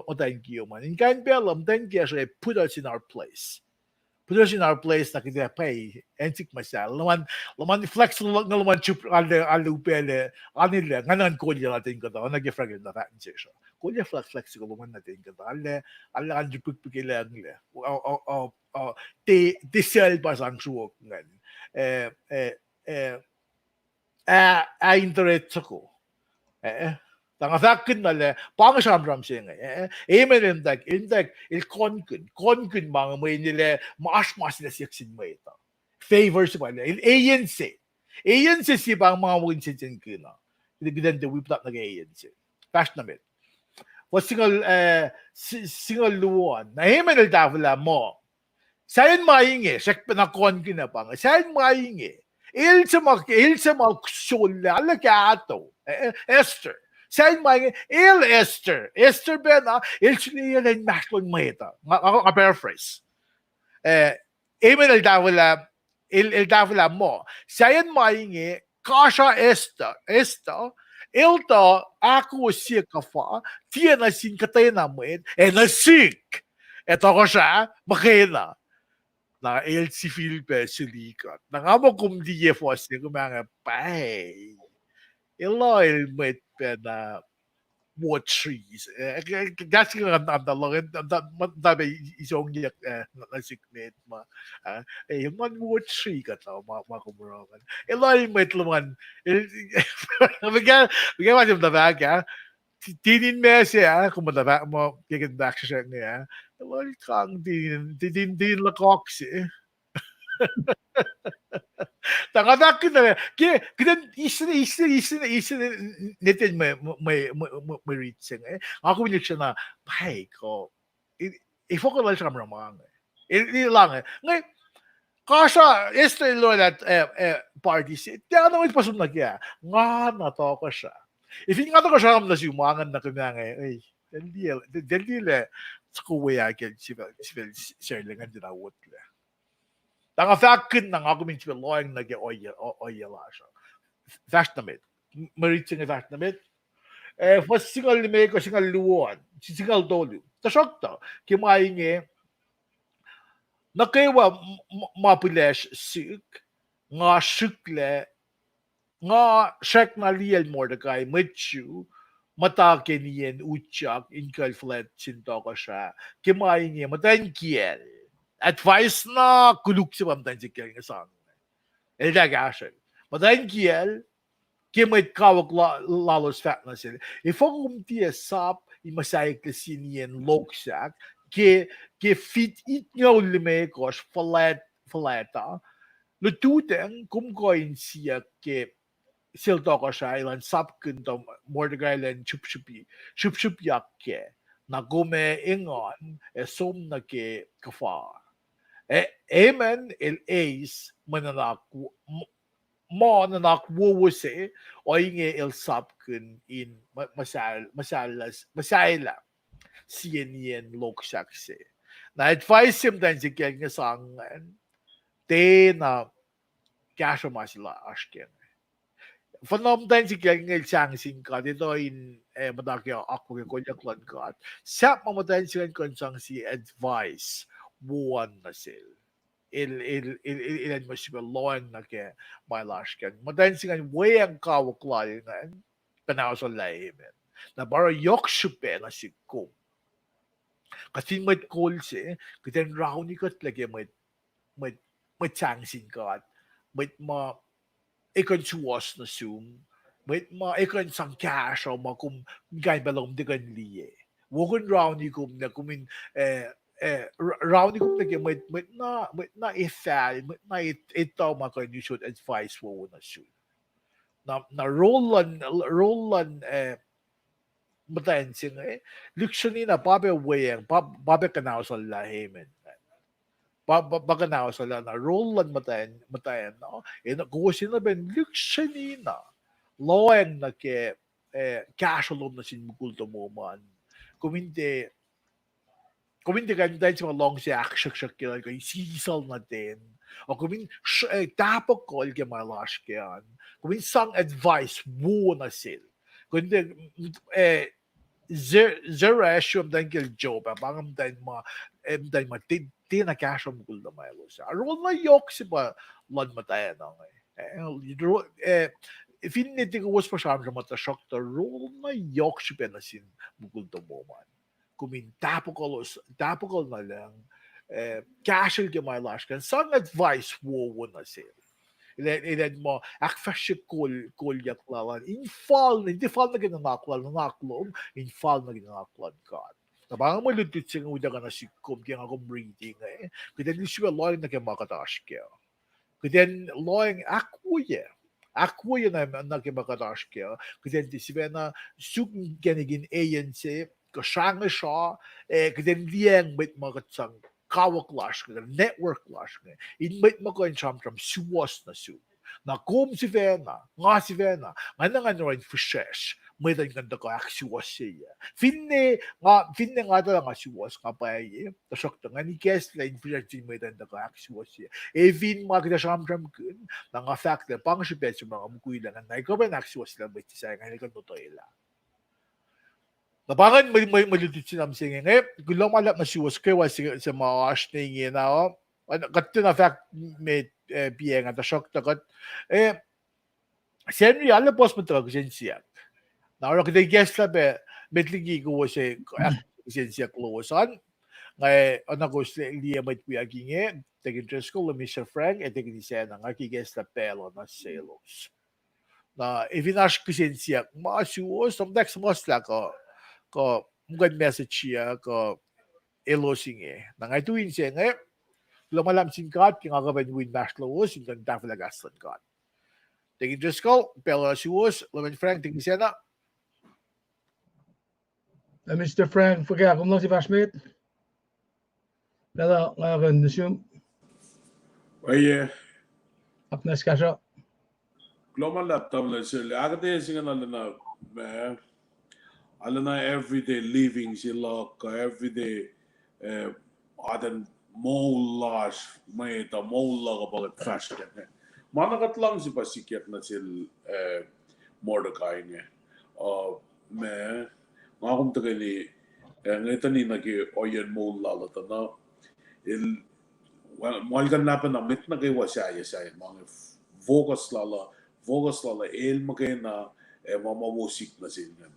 matayin kiyo man. In kain belam then kiya siya put us in our place. put us in our place na kita pay ensik masal laman flexible ng laman chup alupele anile nganan ko niya natin ko daw nag-frag na ta insession ko niya flexible laman natin ko daw alle kan jupuk pikile angle te sel pas ang suok ngan internet ko tanga sakkin nale pangsamram singa emen indak il konkun mga mo nile mas na siksin mo ito favors mo il ANC si bang mga mo insin kina gidan de wiplat nag ANC fast namin was single luon na emen il davla mo sayon mainge sek na konkun na pang sayon mainge il sa kusol ala kato Esther Sayon mga Esther bena il sila yung national meta nga paraphrase Amen il davila mo sayon mga kasha Esther ilta ako siya kafa tiya na sin katay namin nasik eto ko siya makina na il si Filipe silikat na nga mo kumdiye fos niya kumanga pay il met na wood trees. That's yung andalong dami isong yak na siknet ma. Yung man wood tree ka to mga kumurangan. Iloy met laman. Bigyan mo na bag ha. Tinin mo siya kung madaba mo kikin back siya niya. Iloy kang din lakok siya. Tanga na kaya isini netin may read sing ako bilik siya na bay ko ifoko lang siya ramang lang ngay kasha Esther Lola party si tiyan mo ipasum na kaya nga nato ko siya if nga to ko siya na siumangan na kanya ngay dali le sa kuya kaya siya lang din awot le Tanga fakin nang ako min siya loyang nage oya siya. Fast namin. Maritin nga fast namin. Fas singal ni Meko, singal luwan. Singal dolu. Tasok to. Kimay nga. Nakaiwa mapilesh sik. Nga shukle. Nga shek na liyal Mordecai. Mitsu. Matake Nien utsak. Inkal flat sinto ko siya. Kimay nga. Matayin kiel. Advice na kuluk si pamtan si kiel nga sang. Eldagasyon. Matayin kiel, kimait kawak lalos fat na sila. Ifang kumtiya sap, imasay kasi niyan Loksahk, ke fit it nyaw limekos, faleta, lututeng kumkoin siya ke silto ko siya, ilan sap kunto, Mordecai ilan chup-chupiyak ke, na gume ingon, som na ke kafa. Amen el ace mananak wuwuse o inge el sapkun in masayla siyen Loksahk se. Na advice him dan si kaya nga sangan te na kasha masila ashken. Phenom dan si kaya nga sang singkat ito in madakya ako yung konyak kat. Sap mamadan si kanya si advice buwan na sil. Ilan mo siya loan na ke mailashkan. Madaling singan way ang kawaklayan na panaw sa lahimin. Na bara yok siya na si Kum. Kasi may call siya, kasi raw ni kat lagi may changsin kat. May ikan suwas na sum. May ikan sang cash o kung gaya balong di kan liye. Wakon raw ni Kum na kumin round ko lagi may na ifal na ito mga you should advise mo na should na rolan matayin sing luksyon na babe wayang babe kanaw sa lahimin baga na sa na rolan matayin no kusin na ben luksyon na loyang na ke casual na sinmugulto mo man kuminte ka dahil sa mga long siyak kaya ko isisal na din o kumin tapok ko ilke malash kaya kumin sang advice buo na sil kundi zeresh yung dahil kil job pangam dahil ma tina cash ang mukul na maylo siya. Roll na yok si ba lad mataya na nga. Finiti ko was pa siya mata shock to roll na yok si penasin mukul to mo man. Kumin tapokol na lang. Cash ke may lash kan. Some advice wo na siya. Ilan mo, akfasya kol yaklawan. Hindi fall na ginanaklan, in fall na ginanaklan ka. Tabang malutit siya uda ka na sikom, kaya ako breathing eh. Kaya hindi siya loyang na kaya makatash kaya. Kaya loyang akwoye na kaya makatash kaya. Kaya hindi siya na suking ganigin ANC, kasanga siya, kaya liyang may makatsang kawak lash nga, network lash nga, inmate mo ko yung chamtram, suwas na su. Na kum si Vena, nga nga rin fishesh, may rin ganda ko, suwas siya. Finne nga talaga nga suwas ka pa eh, tasok ta nga ni guest line fishesh, may rin ko, suwas siya. Fin mga kita chamtram kun, na nga factor, pang si Betso mga mukuy lang, na ikaw ba naksuwas lang, may tisay, nga ikaw notoy lang. Nabangan may maludit sinam singe ngayon gulang malap na siwas kayo sa mga ash na ingin na kat na fact may piye nga ta shock ta kat sen real pos mo talaga siya na ora kita guess la be metligi ko sa siya closean ngay ana ko sa liya may piya ginge tegin Driscoll le Mr. Frank et tegin siya na nga guess la pelo na selos na evinash siya masiwas some next most la ko mungkin message siya ko elosing nangay tuwin siya lumalam singkat kung agaban win bash lawas yung ganda falagastan kat tingin Driscoll pero siwas laman Frank tingin siya na Mr. Frank forget kung lang si Bashmate pero ngayon nasyum apnas ka siya global laptop lang sila agad singa na alana everyday living sila ka everyday adan molash may ta mola ka bagat fashion managat lang si pasikyat na sil Mordecai niya me ngakum tagani ngeta ni nagi oyen mola la ta na il mal kan na pa na mit na kay wasaya mga focus lala el magay na mamawosik na sila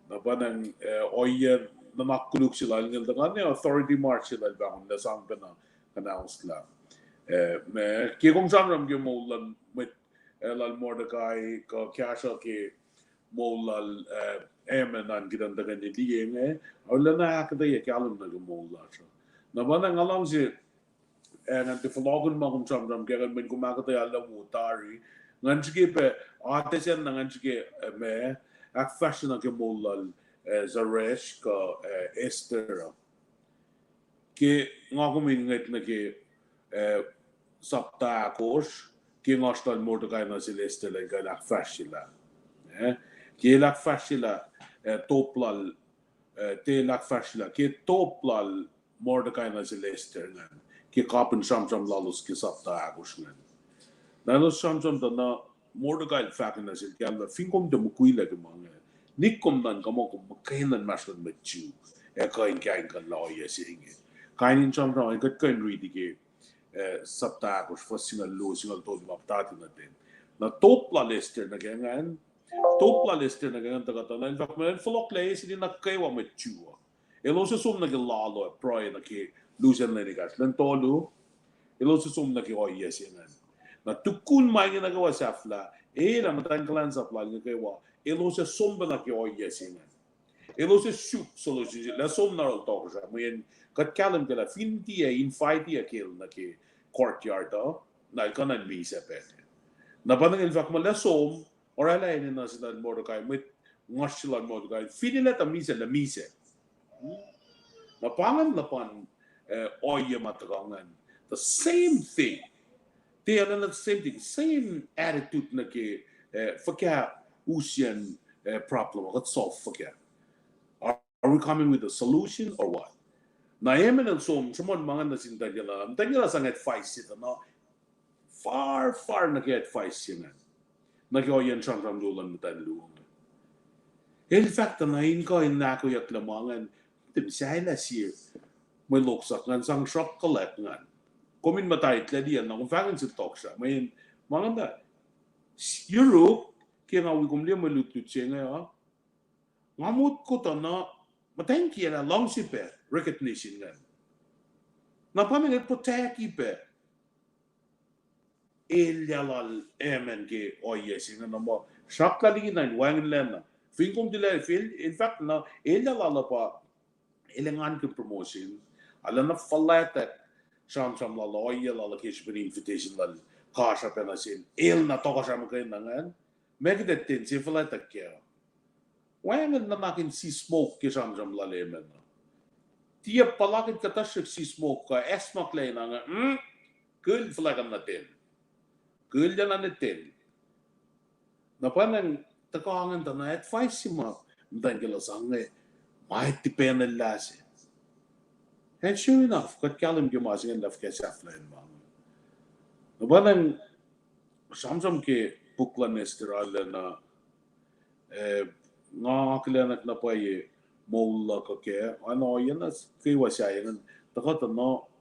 na parang oyer na makulog sila ng authority march sila bang na sampa na announced lang me kung saan ram yung molan with lal Mordecai ka kasha ke molal Haman ang ginandagan ni Nien wala na kada ya kalam na mola na parang alam si nanti vlogun mo kung saan ram kaya man kumakata alam mo tari nganjige pe ate siya nganjige me ak fashion na molal Zaresh ka Esther ke nga kumingat na ke sapta akos ke ngastal Mordecai na sila Esther lang ka ak fashion la ke lak fashion la toplal te lak fashion la ke toplal Mordecai na sila Esther na ke kapin samsam lalos ke sapta akos na lalos samsam na Mordecai fakin na sila kaya finkom de mukuila ke mga nikom nan kamo ko makainan maslan matchu kain kain kan lawyer singe kainin samsam kat kain read ke sapta ko singal lo singal to maptati na din na topla lister na ganyan topla lister na ganyan tagata na in fact man flok lay sini nakaiwa matchu elo sa sum na lalo proy na ke lusan na ni gas lan tolo elo sa sum na ke oya sinan na tukun mai na gawa safla na matangkalan safla ni kaiwa elo sa somba na ki oya sinan elo sa shoot solo la som na ro to ja men kat kalam kala finti in fighti akil na ki courtyard na kanan bi sa pet na banang ilvak mo la som ora la ina na sa Mordecai mit ngashila Mordecai finila ta misa la misa na pangan na pan oya matagangan the same thing they are the same thing same attitude na ki fakya Usian problem. Let's solve for it. Are we coming with a solution or what? Na Haman and so someone mga nasin tagila. Tagila sang advice ito no. Far nag-advice yun. Nag-oyan siyang ramdulan mo tayo luwang. In fact, na ko in nako yak lamangan. Tim sila siya. ไม่Loksahk ngan sang shop collect ngan komin matai tledian na kung fagan si toksha may mga Europe kaya nga wikum liya malutut siya nga ngamut ko to na matay kaya na long si pe recognition ngan na pamilya poteki pe Eljallal emen ke oyesi nga mo shakali na wangin lena finkom dile fil in fact na Eljallal pa ilangan ke promotion ala na fallatak Sham la loya la kish bin invitation la kasha penasin el na to kasha makain nangan meg det tin si fala takya wang na makin si smoke ke sham la lemen tia palakit katash si smoke ka esmak le nangan kul fala kan natin kul dan natin na panang takangan ta na advice si ma dan kila sange mai tipen lase. And sure enough, kat kalim gyumas ng laf kaya saflain bang. Nabanang samsam ke puklan Esther na nga kilanak na pa ye mola ka ke ano yan as kay wasay yan takot no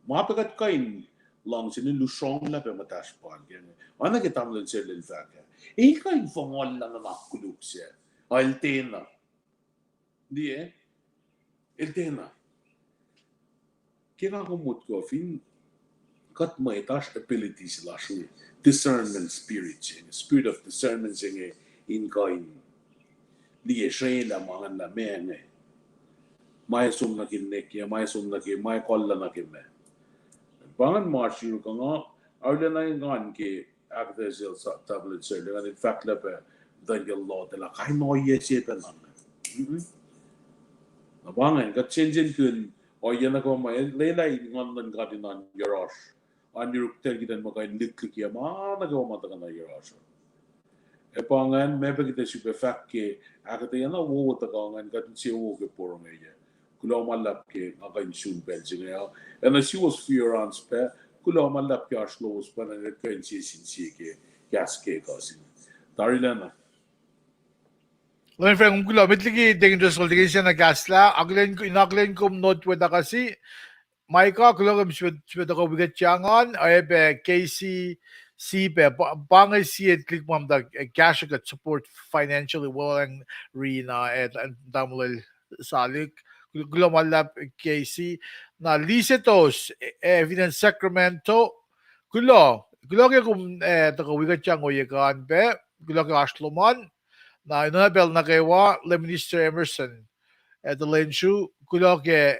mapagat kain lang sinin lusong la pe matash pan yan ana kita mo sel el faka kain fongol na nakuluk siya altena di altena kaya kumut ko fin kat may tash abilities la shu discernment spirit of discernment sing in kain liye shay la mga la mene may sum na kinnek ya may sum na ki may kolla na kimme bangan march yu ka nga awla na ngan ki actors il sa tablet sir in fact la pa dangel law de la kay no ye che pa na bangan kat change kun o yan ako may laylay ngon nan gadinan yarosh an yuruk tergidan makay liklik ya ma nagawa matakan na yarosh e pangan may pagkita si fact ke akata yan na wo takangan katin siya wo ke puro ngayon kulaw malap ke akain soon benching ngayon and as she was fear on spe kulaw malap ke ashlo was pa na nagkain siya sinsiya ke gas ke kasi tarilan na Lain friend kung kulo mitligi dangerous kol digi siya nagasla inaglen ko not weda kasi Maika kulo kam sweda ko bigat changan ay be KC be bangay siya click mom da cash got support financially well and rina and damul salik kulo malap KC na lisetos evidence Sacramento kulo ke kum ta ko bigat chango yekan be kulo ke ashloman na inabel na kaywa le Minister Emerson at the Lenshu kulo ke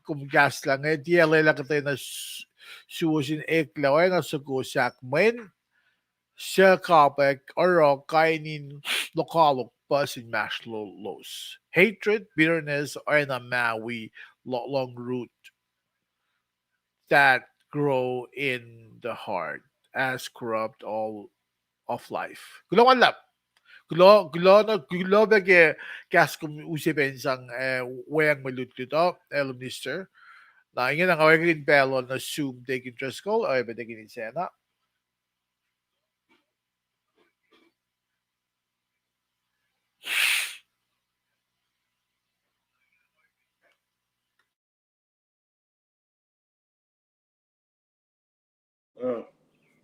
kum gas lang dia lela katay na suusin eklaw na sugusak men siya kapek oro kainin lokalok pasin mashlo los hatred bitterness are na Mwe long root that grow in the heart as corrupt all of life kulo alap Gulo bege gas kum usipen sang wayang malutluto Minister na ingin ang awagin pelo na zoom taking Driscoll ay bedegin sena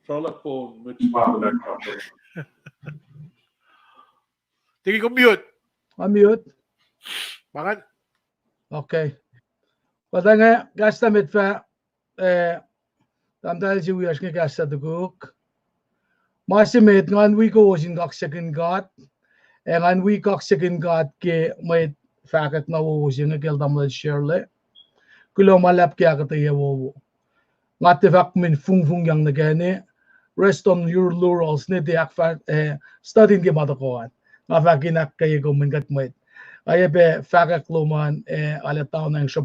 Charlotte po Tigi ko mute. Mute. Bakit? Okay. Padanga gasta mitfa tamdal si wiyash nga gasta duguk. Masimit ngan we ko sin Loksahk got. Ngan we Loksahk got ke may fakat na wo sin nga kel damla shirle. Kulo malap kya kataya wo. Ngate fak min fung yang nagane. Rest on your laurels ne de akfa studying ke madakoan. Ngafakinak kayo kumingat mo. Ay be fakak luman alataw ng siya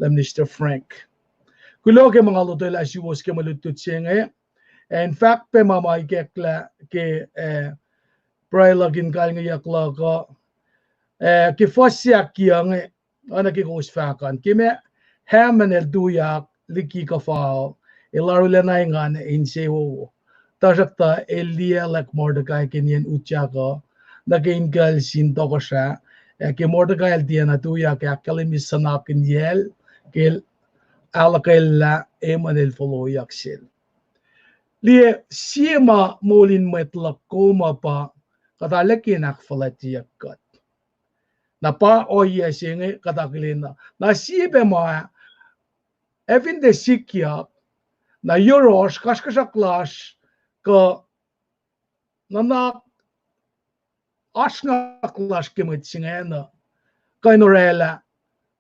le Minister Frank. Kulo ke mga lutoy la siwos ke malutut siya in fact pe mamay kekla ke pray lagin kal nga yakla ko ke fosyak yang ana ke kus fakan ke me Haman el duyak liki ka fao ilaro lenay ngan in sewo Tajakta Elia like Mordecai Kenyan Uchako, naging girl sin to ko siya, ke Mordecai dia na tuya ke akalimis sanakin yel ke alakaila emanel follow yaksil lie siema molin metla koma pa katalekin akfalati yakat na pa oye singe kataklina na siebe ma evin de sikya na euros kaskasaklas ka nana asnaklas kemet singena kainorela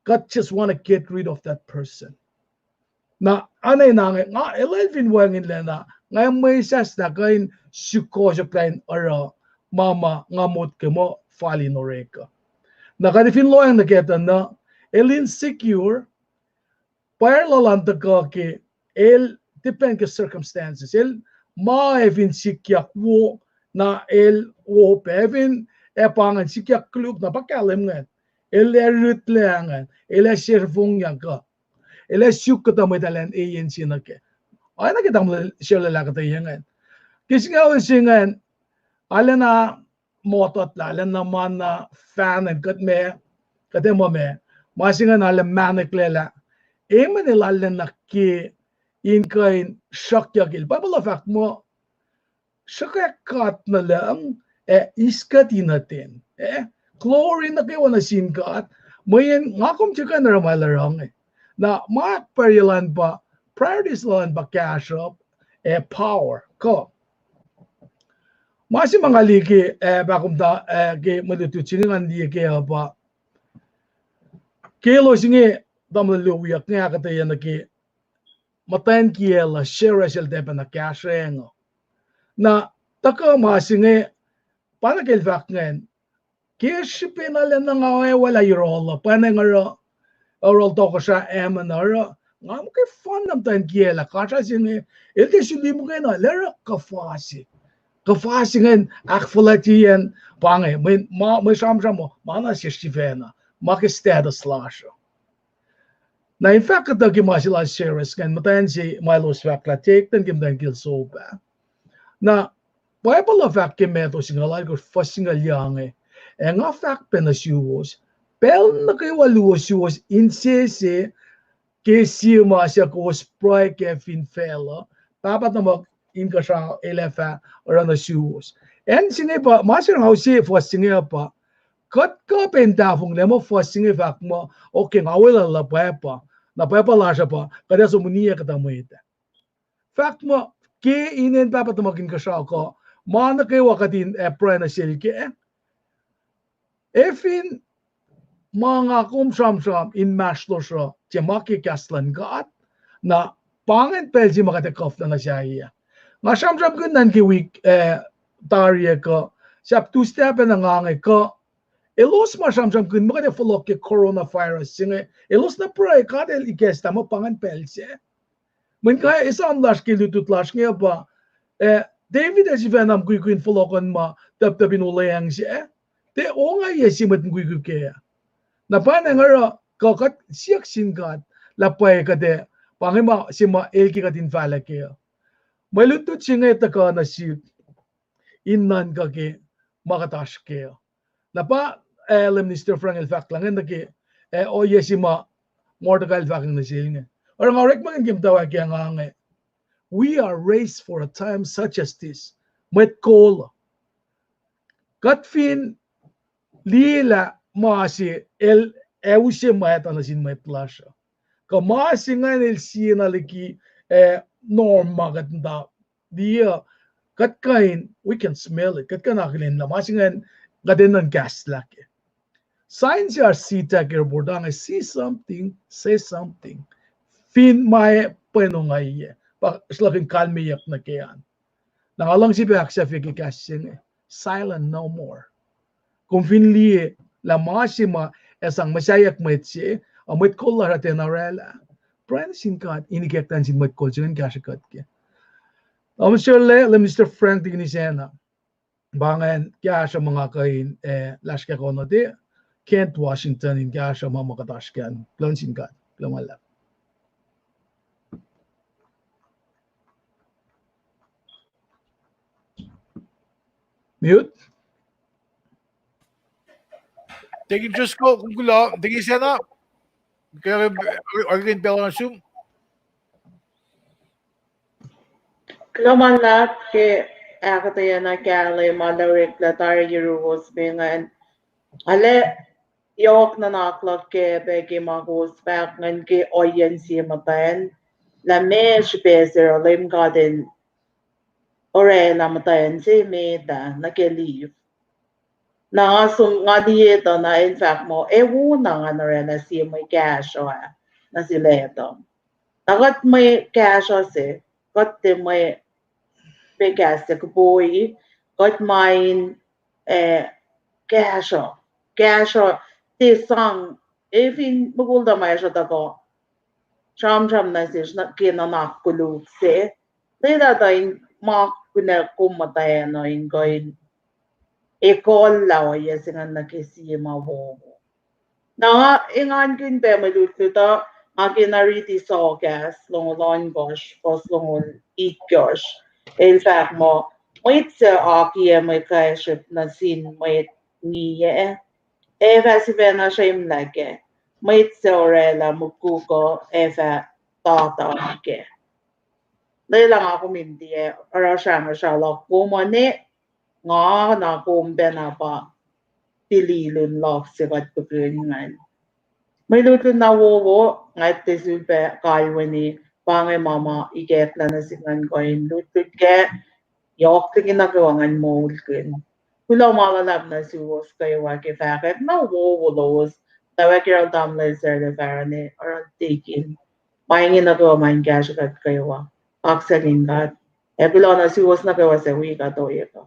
God just want to get rid of that person na anay nange nga elvin wangin lena nga may sas na kain sukoso kain ara mama ngamot kemo fali noreka na kanifin loyang naketa na el insecure parlalanta ka ke el depend ke circumstances el ma evin sikya wo na el wo pevin epangan sikya kluk na pakalem ngan el erut leangan el servung yang ka ele syuk kata medalan ANC na ke ay na kita mo sila la kata yangan kisngaw singan ala na motot la ala na man na fan and kat me kate mo me masingan ala manik lela eman ilala na ki in kain shakya gil babala fact mo shakya kat na lang iskat inatin chlorine na kayo na sinkat mayan ngakom chika na ramalarang na mark perilan pa priorities lan pa cash up power ko masi mga liki bakum da ke malutu chiningan di ke apa kelo singe damlo wiyak nga katayan na ke matayan kiela share sel depa na cash rengo na taka masinge para kel vakngen kishipin ala na nga wala yrola panengaro oral to ko sa emanara ngam ke fun nam tan kiela kasha singe elde suli mo kena lera kafasi ngen akfalatian pange me samsam mo mana sestivena ma ke status lasho na in fact the ki masila series kan matan si Milo Swakla take den kim den gil so ba na Bible of fact ke meto singala ko fasingal yange nga fact penasius pel na kay waluos insese que se masya ko spray ke fin fela papat na mag in ka sa elefa or na shoes and sine pa masya how se for singe pa kat ka penta fung le mo for singe fact mo okay ngawela la pa na pa la sa pa kada so munia ka mo ita fact mo ke inen papat na magin ka sa ko mana kay wakatin pre na silke efin mga kumsam-sam in mashlosho temaki kaslan gat na pangen pelji makatekof na siya iya nga sam-sam kun nan ki week tarye ko sap two step na ngangay ko elos ma sam-sam kun makate follow ke coronavirus singe elos na pray kadel ikesta mo pangen pelji men kaya isam lash ki lutut lash nga ba David as venam kuin follow kon ma tap-tapin ulayang siya te o nga yesimat nguy kaya na pa na nga kakat siyak singat lapay kade pangima sima elki katin fala kaya malutut singa taka na si innan kake makatash kaya na pa Mr. Frank el fact lang na ke o yesima Mordecai el fact na siya or nga rek maging kimtawa kaya nga we are raised for a time such as this met call katfin lila maasi el eusye maeta na sin met lasha ka maasi nga el sina liki norma katnda dia katkain we can smell it katkan akilin la maasi nga gadenan gas laki signs are sita kir bordang see something say something fin mai penongai pa slakin kalmiyak na kayan nangalang si Beak sa fiki kasing silent no more kung finli la masima esang masayak metsi amit kollar at enarela pransin kat inikektan sin met kolchen kashakat ke Mr. Mr. Frank Dignisena bangan kya sa mga kain lashka kono de Kent Washington in kya sa mga makatashkan plansin kat lamala mute Tingin Diyos ko, kung gulo, tingin siya na. Kaya organ bell na sum. Klomanlat ke akatayana kale malarik la tarigirus bingan. Ale yok na naklak ke begi magos back ngan ke oyen si matayan. La me shpeser lim garden ore la matayan si me da na ke leave. Na sum nga dieta na in fact mo ewu na nga na rin na si may cash o na si leto. Nagat may cash o si, got may pegasse que boy, got mine cash o. Cash o, ti sang, even magulda may siya tako, cham na siya na kinanakulup si. Tila tayo mak kumatay no yung goin ekol lawa yasingan na kisi mawowo. Na ingan kin be malututa akin nariti sa gas long gosh pos long gosh. In fact mo wait sa aki may kaiship na sin wait niye eva si vena shame lage wait sa orela mukuko eva tata ke. Đây lang ako minti para siya lo kumane nga na kumbe na pa tililun lo sikat pagringan. May luto na wowo ngat tesulpe kayo ni pangay mama iget na nasingan ko yung luto ke yok tingin na kawangan mo ulkin. Kula malalab na si was kayo waki faket na wowo los tawag dam laser de farane or taking. Pahingin na kawa man cash kat kayo wa. Aksalin kat. Kula na si was na kawa sa wika to ito.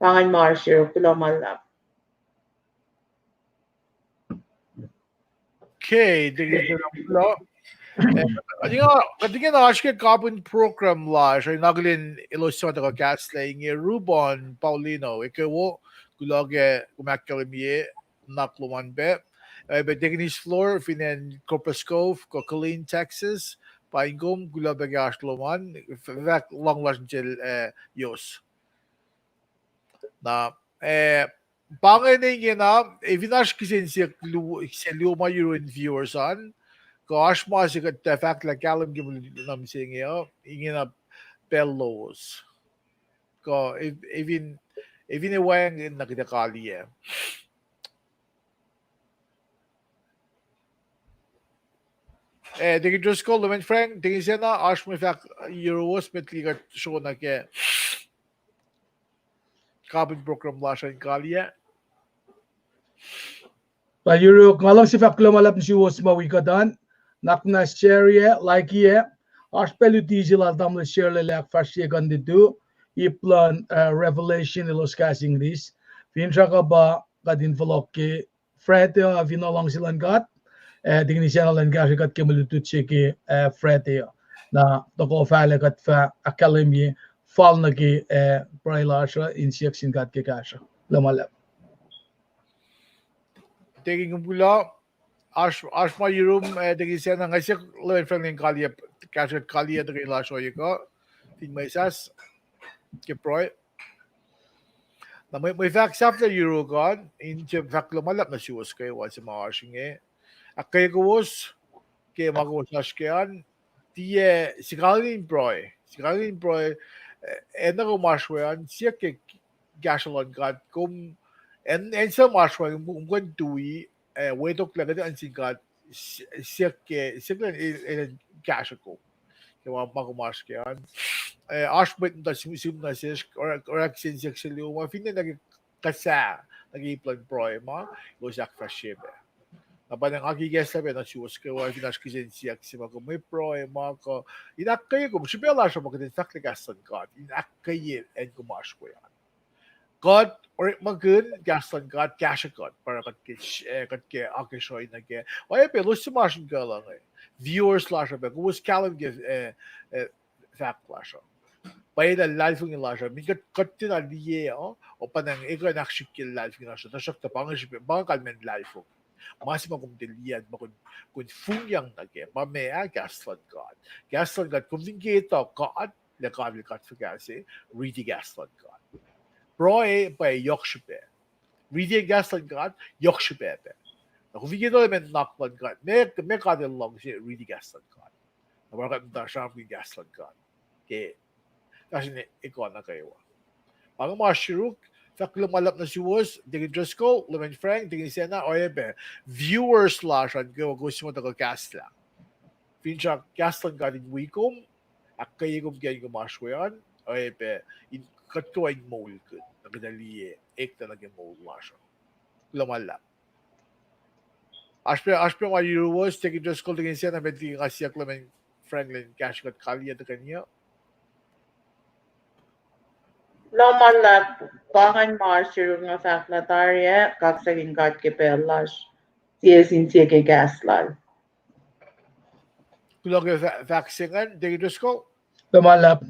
Pangan marshir kula malab. Okay, tingin siya ng gulo. Katingin na aşk carbon program la siya naglin ilusyon ko gaslaying Ruben Paulino ikaw gulage kumakkalimiye nakluman be but tingin his floor finen Corpus Cove Cocaline Texas paingom gulabe gasluman vek long lash til yos na Panginoon na evinash kisin siya luma Euro viewers on Gosh, mas ik het fact like Callum nam saying ingin na bellows. Ko even wang in nakidakali Tingin Diyos ko, Lumen Frank, tingin siya na, ash mo fact, Euros, met ligat show na ke carbon program la siya in Kalia. Pa Euro ngalang si faklo malap si was mawikadan. Nak na share ye, like ye. Aspelu diesel aldam le share le lak fasye gandidu. Iplan revelation ilos casing this. Fincha ka ba kadin follow ke Fred vinolang silan gat. Tingin siya lang kasi kat kemalutut siya ke Fred na toko file kat fa academy fall na ke prailasha in siya gat ke kasha. Lamalap. Tingin ko pula, ash ma Euro, tingin siya na, ngay siya Lumen Frank in Kalia, kasi Kalia tingin la show ko, tin may sas, ke proy. Na may facts after Euro god, in fact lumalap na siya was kayo sa mga ashing Akay gawos ke magawos kean tiye sigalin broy na ko maswean siya ke gasolon god kum en sa maswean kung tui wetok lang ang sigat siya en gasol ko ke magawos kean ashbet na sim na siya or aksin siya sa luma fin na kasa nag-i-plan broy ma go sak freshebe Naban ang agigesa be na siwas ke wa finash kizin siyak si mako may pro e mako inakay ko sibela siya mako din sakli gasan God inakay en kumash ko yan God or magun gasan God cash God para kat ke akishoy na ke ay pe lo simash ka lang viewers slash be ko was kalam give fact flash Bay na live ng lasha mikat katin aliye o panang ikaw nakshikil live ng lasha tasyak ta pangish bang kalmen live mas magumdilian kun fungyang nage mamaya gaslan God kung tingito God le kabil kat fagasi ready gaslan God Proe by yokshipe Reading gaslan god yokshu bebe. Kung vi gino men naklan god, me kadin long si reading gaslan god. Nabarkat da sharp gaslan god. Ke kasi ne ikon na kayo. Ang mga shiruk, fak lumalap na si Wuz, digin Driscoll, lumen Frank, digin Sena, o ebe, viewers slash ang gusto mo tagal cast lang. Fincha cast lang gading wikom, ak kayo kong kaya gumaswayan, o ebe, in katko ay mole ko, nagdali ek talaga mole lasyo. Lumalap. Ashpe mga Wuz, digin Driscoll, digin Sena, digin Asiak, lumen Franklin, cash kat kaliya na kanya. Lomalap, bahan marshirung nga faklatarye, kaksagin kat kipelash, siyesin siye ke gaslal. Kulog vaccine, digin Driscoll. Lumalap.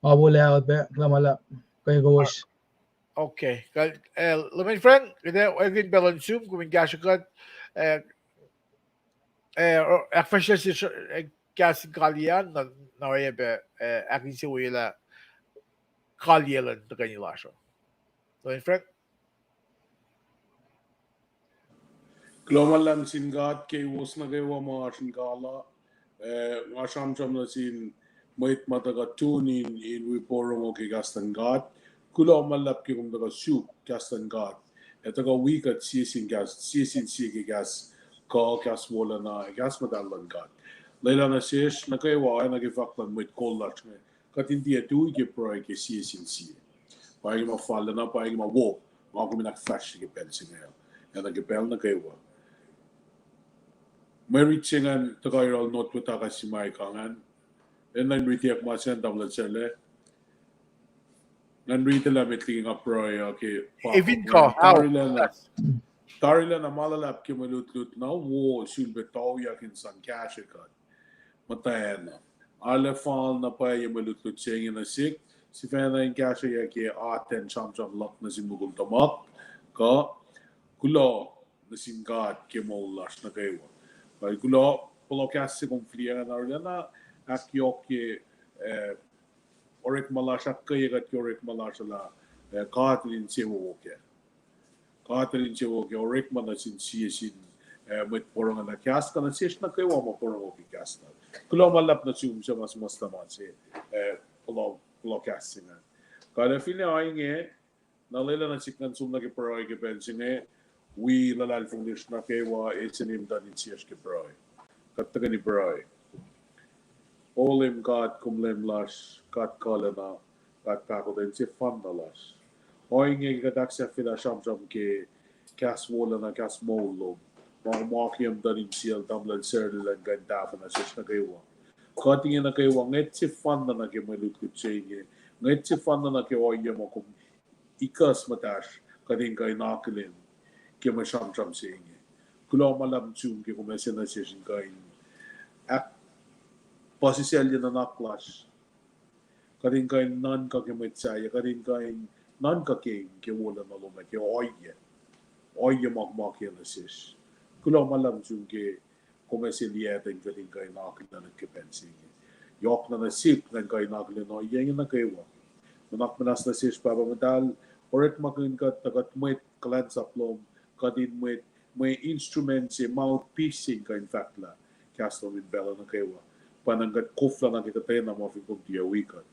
Mabuli out be. Lumalap. Kaya gawas. Okay. Lumen friend, egin balansum, kumin gashakat, akfasya si gas kalian, na ebe, akin si wila kalielan na kanila siya. Lumen friend? Glomalan sin gat ke was na gawa mo asin gala nga shamsham na sin mait mataga tunin in wiporong o ke gastan gat kulomalap ke kung daga soup gastan gat etaga wikat sisin si ke gas ka gas wala na gas madalan gat Leila na sis na gawa ay nagifaklan mait kolach nga katindi atu ke proy ke sisin si paagi mafala na paagi mawo mga kuminak flash ke pensin nga yan nagipel na gawa Mwe Read singan tagayral not witaka si Mai kangan. And then ritiak masan tamlat sele. Nan rita la mitling aproy okay. Even ko, how? Tarila na malalap ki malutlut na wo sulbetaw yakin san kashikat. Matayan na. Ale fall na pa yung malutlut singin na sik. Si fena yung kasha yaki aten cham lak na si mugul tamak. Ka kulo na singkat ki maulas na kayo. Weil gulo polokasse konfliera na akyok orek malasha kayagat orek malasha la Katlin sewoke orek manasin siyasin met porong na kasta na sis na kayo mo porong ki kasta gulo malap na sum sa mas tama se polokasse na kada fili ay nge nalela na siknan sum na ki porong ki pensine we lalal fundish na kewa etsenim dan insias ke broy kattaga ni broy olim kat kumlem las kat kalena kat kako den se fandalas oinge gadak sa fila sham ke kas wola na kas molo makiam dan insial damlan serlan ganda na sis na kewa katingin na kewa nget se fanda na ke malut kutsenge nget se fanda na ke oye mo kum ikas matash kading kay nakilen que me cham sing kulo malam chum que comece na session kain ak posisel na naklas kadin kain nan ka ke metsaya kadin kain nan ka ke wala na lo ke oye mak na ses kulo malam chum que comece lieta kadin kain nakla na ke pensing yok na sip nan kain nakla no yeng na kaywa nak manas na ses pa medal oret makin ka tagat met klan sa plom kadin may instrument si mouthpiece ka in fact la castro min bella na kaywa pananggat kufla na kita tayo na mafikong tiya wikat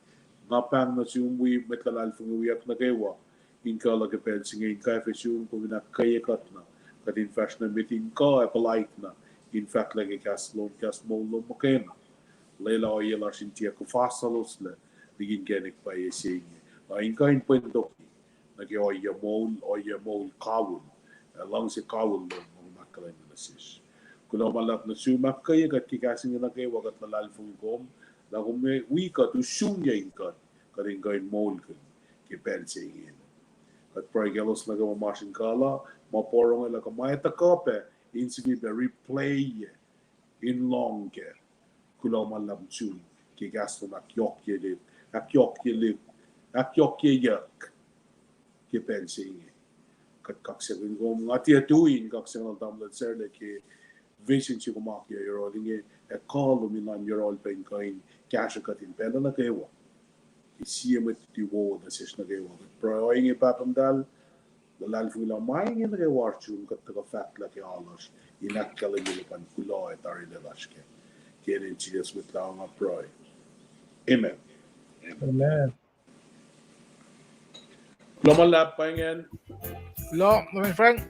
napang na si umwi metlalal fung uwiyak na kaywa in ka lagi pensing in ka fesyung kung kayakat na kadin fashion na meeting ka polite na in fact lagi castro mo makena layla o yela sin tiya ko fasalos la digin genik pa yesing in ka in pendoki nagi o yamol kawul lang si kawul lo mga makalay na sis. Kulo malap na sumak kaya kat kikasing na kayo wagat na lalfong gom na kung may wika to sunya inkat karing kain mol kan kipense ingin. At pragelos na gawa masin kala maporong ila kamay takape insibi be replay in long ke. Kulo malap sun kigasto na kyok yak kipense ingin. Kat kakserin ko mga tiyatuin kakserin damlat serle ke vision si kumakya yorol inge call minan yorol pen kain kasha katin pela na kewa isiya met tiwo na sis na kewa pro inge papamdal Lalfila maingin re warchun kat ka fact la ke alas inak kalimil pan kulo et ari de lashke. Kenin Jesus with long proy. Amen. Amen. Lomalap paingen. Lo, my friend.